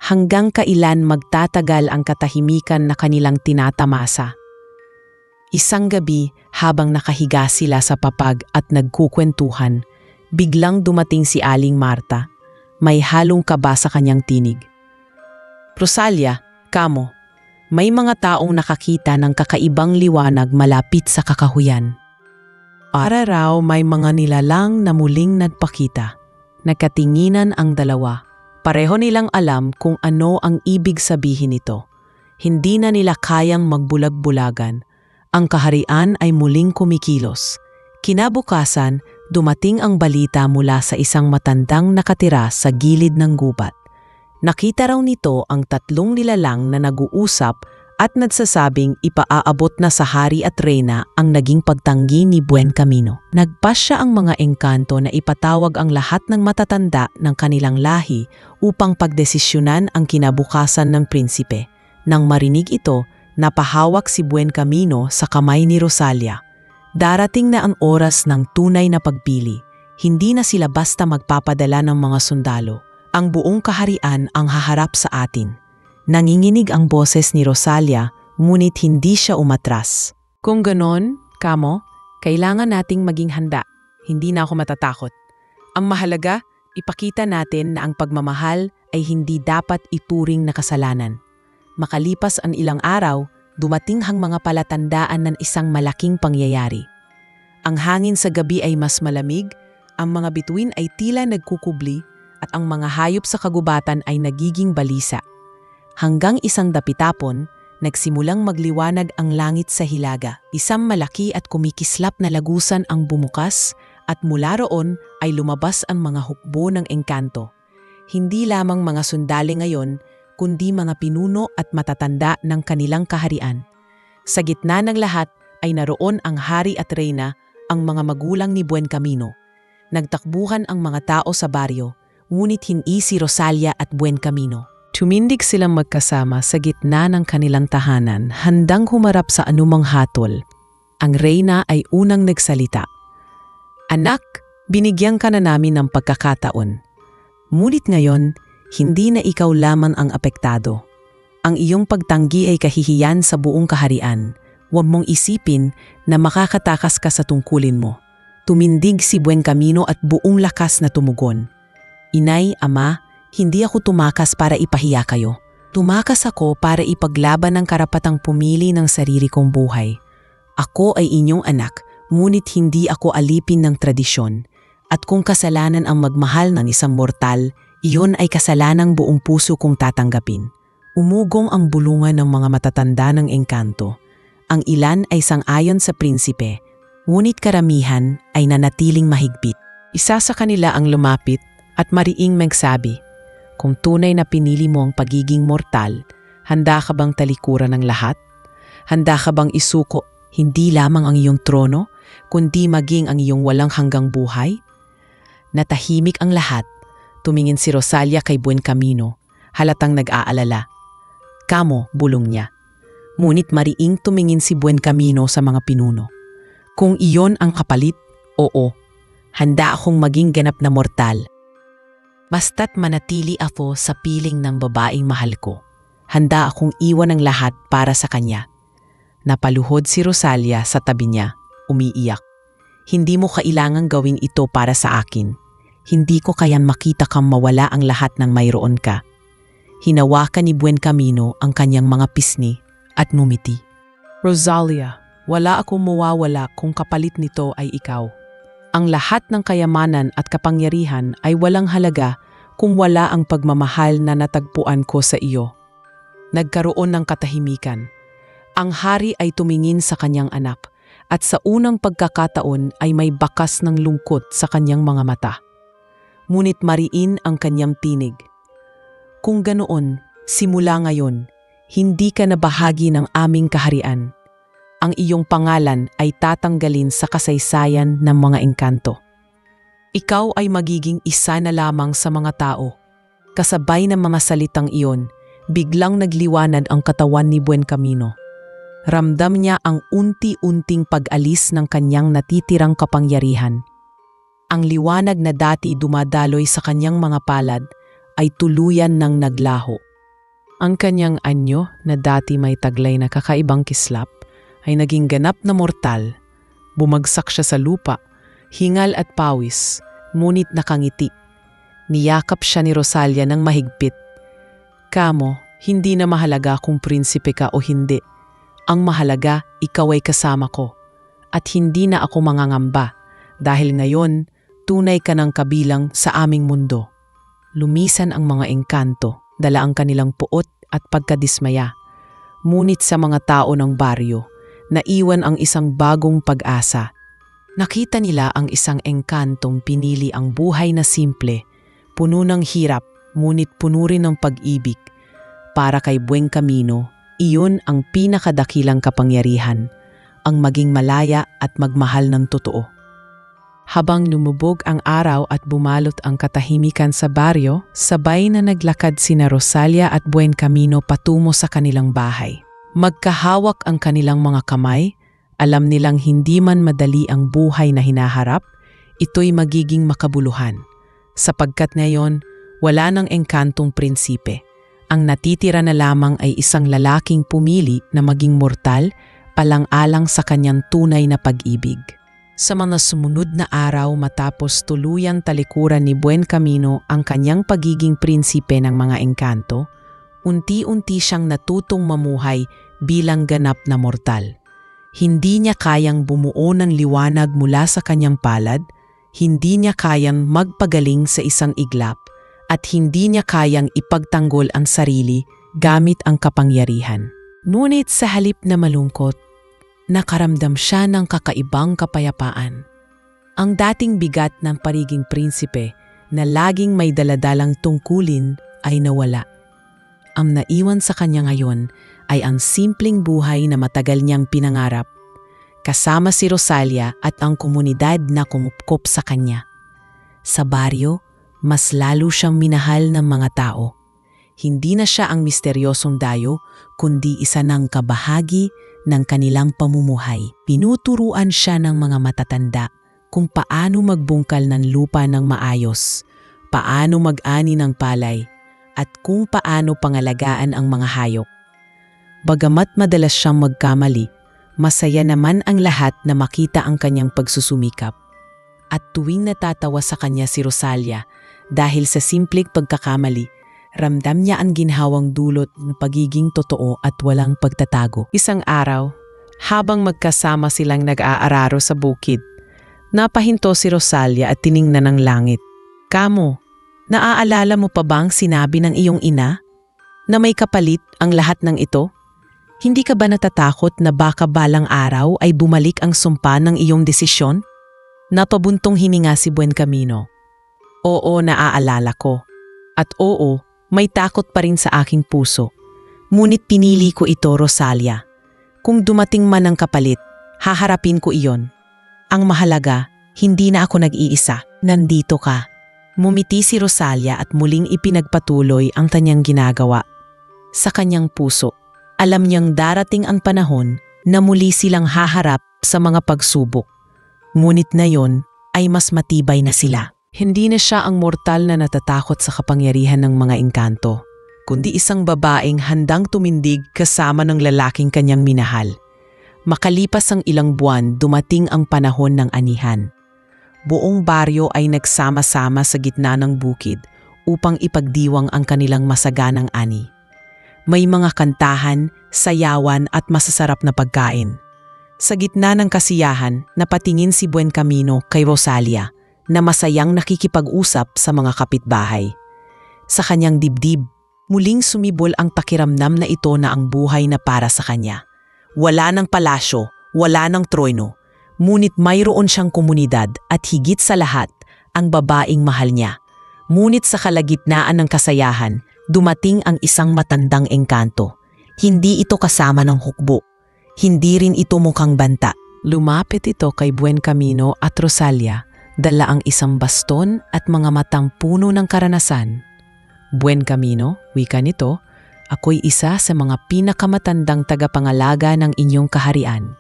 hanggang kailan magtatagal ang katahimikan na kanilang tinatamasa. Isang gabi, habang nakahiga sila sa papag at nagkukwentuhan, biglang dumating si Aling Marta. May halong kaba sa kanyang tinig. Rosalia, kamo, may mga taong nakakita ng kakaibang liwanag malapit sa kakahuyan. Para raw may mga nilalang na muling nagpakita. Nagkatinginan ang dalawa. Pareho nilang alam kung ano ang ibig sabihin nito. Hindi na nila kayang magbulag-bulagan. Ang kaharian ay muling kumikilos. Kinabukasan, dumating ang balita mula sa isang matandang nakatira sa gilid ng gubat. Nakita raw nito ang tatlong nilalang na nag-uusap at nagsasabing ipaaabot na sa hari at reyna ang naging pagtanggi ni Bueng Camino. Nagpasya ang mga engkanto na ipatawag ang lahat ng matatanda ng kanilang lahi upang pagdesisyonan ang kinabukasan ng prinsipe. Nang marinig ito, napahawak si Bueng Camino sa kamay ni Rosalia. Darating na ang oras ng tunay na pagpili. Hindi na sila basta magpapadala ng mga sundalo. Ang buong kaharian ang haharap sa atin. Nanginginig ang boses ni Rosalia, ngunit hindi siya umatras. Kung ganon, kamo, kailangan nating maging handa. Hindi na ako matatakot. Ang mahalaga, ipakita natin na ang pagmamahal ay hindi dapat ituring na kasalanan. Makalipas ang ilang araw, dumating ang mga palatandaan ng isang malaking pangyayari. Ang hangin sa gabi ay mas malamig, ang mga bituin ay tila nagkukubli, at ang mga hayop sa kagubatan ay nagiging balisa. Hanggang isang dapitapon, nagsimulang magliwanag ang langit sa hilaga. Isang malaki at kumikislap na lagusan ang bumukas, at mula roon ay lumabas ang mga hukbo ng engkanto. Hindi lamang mga sundali ngayon, kundi mga pinuno at matatanda ng kanilang kaharian. Sa gitna ng lahat ay naroon ang hari at reyna, ang mga magulang ni Buen Camino. Nagtakbuhan ang mga tao sa baryo, ngunit hindi si Rosalia at Buen Camino. Tumindig silang magkasama sa gitna ng kanilang tahanan, handang humarap sa anumang hatol. Ang reyna ay unang nagsalita. "Anak, binigyan ka na namin ng pagkakataon. Ngunit ngayon, hindi na ikaw lamang ang apektado. Ang iyong pagtanggi ay kahihiyan sa buong kaharian. Huwag mong isipin na makakatakas ka sa tungkulin mo." Tumindig si Buen Camino at buong lakas na tumugon. "Inay, ama, hindi ako tumakas para ipahiya kayo. Tumakas ako para ipaglaban ang karapatang pumili ng sarili kong buhay. Ako ay inyong anak, ngunit hindi ako alipin ng tradisyon. At kung kasalanan ang magmahal ng isang mortal, iyon ay kasalanang buong puso kong tatanggapin." Umugong ang bulungan ng mga matatanda ng engkanto. Ang ilan ay sang-ayon sa prinsipe, ngunit karamihan ay nanatiling mahigpit. Isa sa kanila ang lumapit at mariing magsabi, "Kung tunay na pinili mo ang pagiging mortal, handa ka bang talikuran ng lahat? Handa ka bang isuko hindi lamang ang iyong trono, kundi maging ang iyong walang hanggang buhay?" Natahimik ang lahat. Tumingin si Rosalia kay Buen Camino, halatang nag-aalala. "Kamo," bulong niya. Ngunit mariing tumingin si Buen Camino sa mga pinuno. "Kung iyon ang kapalit, oo. Handa akong maging ganap na mortal. Basta't manatili ako sa piling ng babaeng mahal ko. Handa akong iwan ang lahat para sa kanya." Napaluhod si Rosalia sa tabi niya, umiiyak. "Hindi mo kailangang gawin ito para sa akin. Hindi ko kayang makita kang mawala ang lahat ng mayroon ka." Hinawakan ni Buen Camino ang kanyang mga pisngi at ngumiti. "Rosalia, wala akong mawawala kung kapalit nito ay ikaw. Ang lahat ng kayamanan at kapangyarihan ay walang halaga kung wala ang pagmamahal na natagpuan ko sa iyo." Nagkaroon ng katahimikan. Ang hari ay tumingin sa kanyang anak at sa unang pagkakataon ay may bakas ng lungkot sa kanyang mga mata. Ngunit mariin ang kanyang tinig. "Kung ganoon, simula ngayon, hindi ka na bahagi ng aming kaharian. Ang iyong pangalan ay tatanggalin sa kasaysayan ng mga engkanto. Ikaw ay magiging isa na lamang sa mga tao." Kasabay ng mga salitang iyon, biglang nagliwanag ang katawan ni Buen Camino. Ramdam niya ang unti-unting pag-alis ng kanyang natitirang kapangyarihan. Ang liwanag na dati dumadaloy sa kanyang mga palad ay tuluyan ng naglaho. Ang kanyang anyo na dati may taglay na kakaibang kislap ay naging ganap na mortal. Bumagsak siya sa lupa, hingal at pawis, ngunit nakangiti. Niyakap siya ni Rosalia ng mahigpit. "Kamo, hindi na mahalaga kung prinsipe ka o hindi. Ang mahalaga, ikaw ay kasama ko. At hindi na ako mangangamba dahil ngayon, tunay ka ng kabilang sa aming mundo." Lumisan ang mga engkanto, dala ang kanilang puot at pagkadismaya. Ngunit sa mga tao ng baryo, naiwan ang isang bagong pag-asa. Nakita nila ang isang engkantong pinili ang buhay na simple, puno ng hirap, ngunit puno rin ng pag-ibig. Para kay Buen Camino, iyon ang pinakadakilang kapangyarihan, ang maging malaya at magmahal ng totoo. Habang lumubog ang araw at bumalot ang katahimikan sa baryo, sabay na naglakad sina Rosalia at Buen Camino patungo sa kanilang bahay. Magkahawak ang kanilang mga kamay, alam nilang hindi man madali ang buhay na hinaharap, ito'y magiging makabuluhan. Sapagkat ngayon, wala nang engkantong prinsipe. Ang natitira na lamang ay isang lalaking pumili na maging mortal, palang-alang sa kanyang tunay na pag-ibig. Sa mga sumunod na araw matapos tuluyang talikuran ni Buen Camino ang kanyang pagiging prinsipe ng mga engkanto, unti-unti siyang natutong mamuhay bilang ganap na mortal. Hindi niya kayang bumuo ng liwanag mula sa kanyang palad, hindi niya kayang magpagaling sa isang iglap, at hindi niya kayang ipagtanggol ang sarili gamit ang kapangyarihan. Ngunit sa halip na malungkot, nakaramdam siya ng kakaibang kapayapaan. Ang dating bigat ng pagiging prinsipe na laging may daladalang tungkulin ay nawala. Ang naiwan sa kanya ngayon ay ang simpleng buhay na matagal niyang pinangarap, kasama si Rosalia at ang komunidad na kumupkop sa kanya. Sa baryo, mas lalo siyang minahal ng mga tao. Hindi na siya ang misteryosong dayo, kundi isa ng kabahagi ng kanilang pamumuhay. Pinuturuan siya ng mga matatanda kung paano magbungkal ng lupa ng maayos, paano mag-ani ng palay, at kung paano pangalagaan ang mga hayop. Bagamat madalas siyang magkamali, masaya naman ang lahat na makita ang kanyang pagsusumikap. At tuwing natatawa sa kanya si Rosalia dahil sa simpleng pagkakamali, ramdam niya ang ginhawang dulot ng pagiging totoo at walang pagtatago. Isang araw, habang magkasama silang nag-aararo sa bukid, napahinto si Rosalia at tiningnan ang langit. "Kamo, naaalala mo pa bang sinabi ng iyong ina na may kapalit ang lahat ng ito? Hindi ka ba natatakot na baka balang araw ay bumalik ang sumpa ng iyong desisyon?" Napabuntong hininga si Buencamino. "Oo, naaalala ko. At oo, may takot pa rin sa aking puso. Ngunit pinili ko ito, Rosalia. Kung dumating man ang kapalit, haharapin ko iyon. Ang mahalaga, hindi na ako nag-iisa. Nandito ka." Mumiti si Rosalia at muling ipinagpatuloy ang kanyang ginagawa. Sa kanyang puso, alam niyang darating ang panahon na muli silang haharap sa mga pagsubok. Ngunit ngayon ay mas matibay na sila. Hindi na siya ang mortal na natatakot sa kapangyarihan ng mga engkanto, kundi isang babaeng handang tumindig kasama ng lalaking kanyang minahal. Makalipas ang ilang buwan, dumating ang panahon ng anihan. Buong baryo ay nagsama-sama sa gitna ng bukid upang ipagdiwang ang kanilang masaganang ani. May mga kantahan, sayawan at masasarap na pagkain. Sa gitna ng kasiyahan, napatingin si Buencamino kay Rosalia na masayang nakikipag-usap sa mga kapitbahay. Sa kanyang dibdib, muling sumibol ang pakiramdam na ito na ang buhay na para sa kanya. Wala ng palasyo, wala ng trono. Ngunit mayroon siyang komunidad at higit sa lahat, ang babaeng mahal niya. Ngunit sa kalagitnaan ng kasayahan, dumating ang isang matandang engkanto. Hindi ito kasama ng hukbo. Hindi rin ito mukhang banta. Lumapit ito kay Buencamino at Rosalia, dala ang isang baston at mga matang puno ng karanasan. "Buencamino," wika nito, "ako'y isa sa mga pinakamatandang tagapangalaga ng inyong kaharian.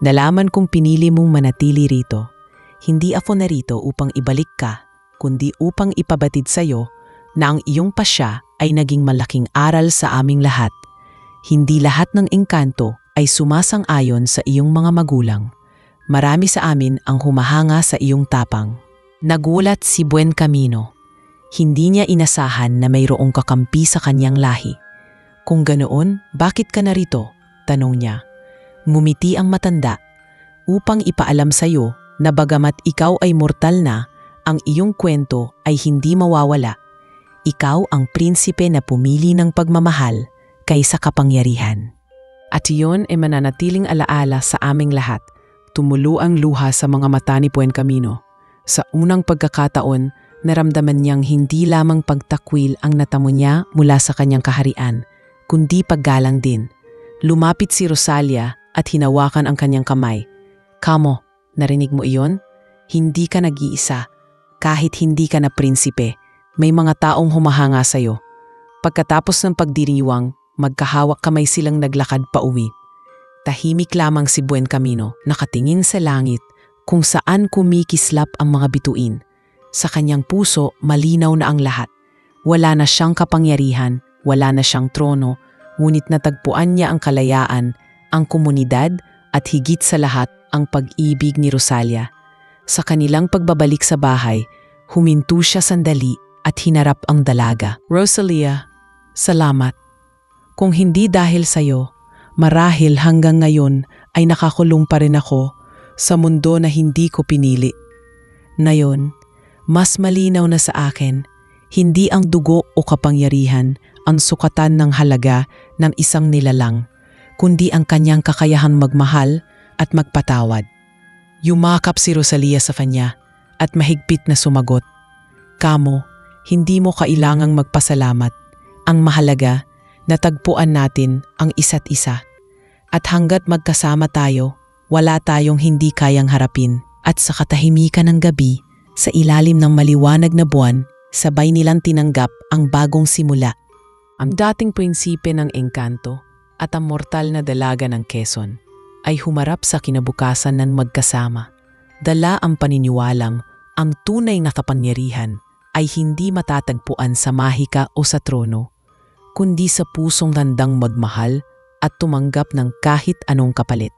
Nalaman kong pinili mong manatili rito. Hindi ako narito upang ibalik ka, kundi upang ipabatid sa iyo na ang iyong pasya ay naging malaking aral sa aming lahat. Hindi lahat ng engkanto ay sumasang-ayon sa iyong mga magulang. Marami sa amin ang humahanga sa iyong tapang." Nagulat si Buencamino. Hindi niya inasahan na mayroong kakampi sa kanyang lahi. "Kung ganoon, bakit ka narito?" tanong niya. Ngumiti ang matanda, "Upang ipaalam sa iyo na bagamat ikaw ay mortal na, ang iyong kwento ay hindi mawawala. Ikaw ang prinsipe na pumili ng pagmamahal kaysa kapangyarihan." At iyon ay mananatiling alaala sa aming lahat. Tumulo ang luha sa mga mata ni Buencamino. Sa unang pagkakataon, naramdaman niyang hindi lamang pagtakwil ang natamo niya mula sa kanyang kaharian, kundi paggalang din. Lumapit si Rosalia at hinawakan ang kanyang kamay. "Kamo, narinig mo iyon? Hindi ka nag-iisa. Kahit hindi ka na prinsipe, may mga taong humahanga sa iyo." Pagkatapos ng pagdiriwang, magkahawak kamay silang naglakad pa uwi. Tahimik lamang si Buencamino, nakatingin sa langit kung saan kumikislap ang mga bituin. Sa kanyang puso, malinaw na ang lahat. Wala na siyang kapangyarihan, wala na siyang trono, ngunit natagpuan niya ang kalayaan, ang komunidad at higit sa lahat ang pag-ibig ni Rosalia. Sa kanilang pagbabalik sa bahay, huminto siya sandali at hinarap ang dalaga. "Rosalia, salamat. Kung hindi dahil sa iyo, marahil hanggang ngayon ay nakakulong pa rin ako sa mundo na hindi ko pinili. Ngayon, mas malinaw na sa akin, hindi ang dugo o kapangyarihan ang sukatan ng halaga ng isang nilalang, kundi ang kanyang kakayahang magmahal at magpatawad. Yumakap si Rosalia sa kanya at mahigpit na sumagot, "Kamo, hindi mo kailangang magpasalamat. Ang mahalaga, natagpuan natin ang isa't isa. At hanggat magkasama tayo, wala tayong hindi kayang harapin." At sa katahimikan ng gabi, sa ilalim ng maliwanag na buwan, sabay nilang tinanggap ang bagong simula. Ang dating prinsipe ng engkanto at ang mortal na dalaga ng Quezon ay humarap sa kinabukasan ng magkasama. Dala ang paniniwalang ang tunay na kapangyarihan ay hindi matatagpuan sa mahika o sa trono, kundi sa pusong handang magmahal at tumanggap ng kahit anong kapalit.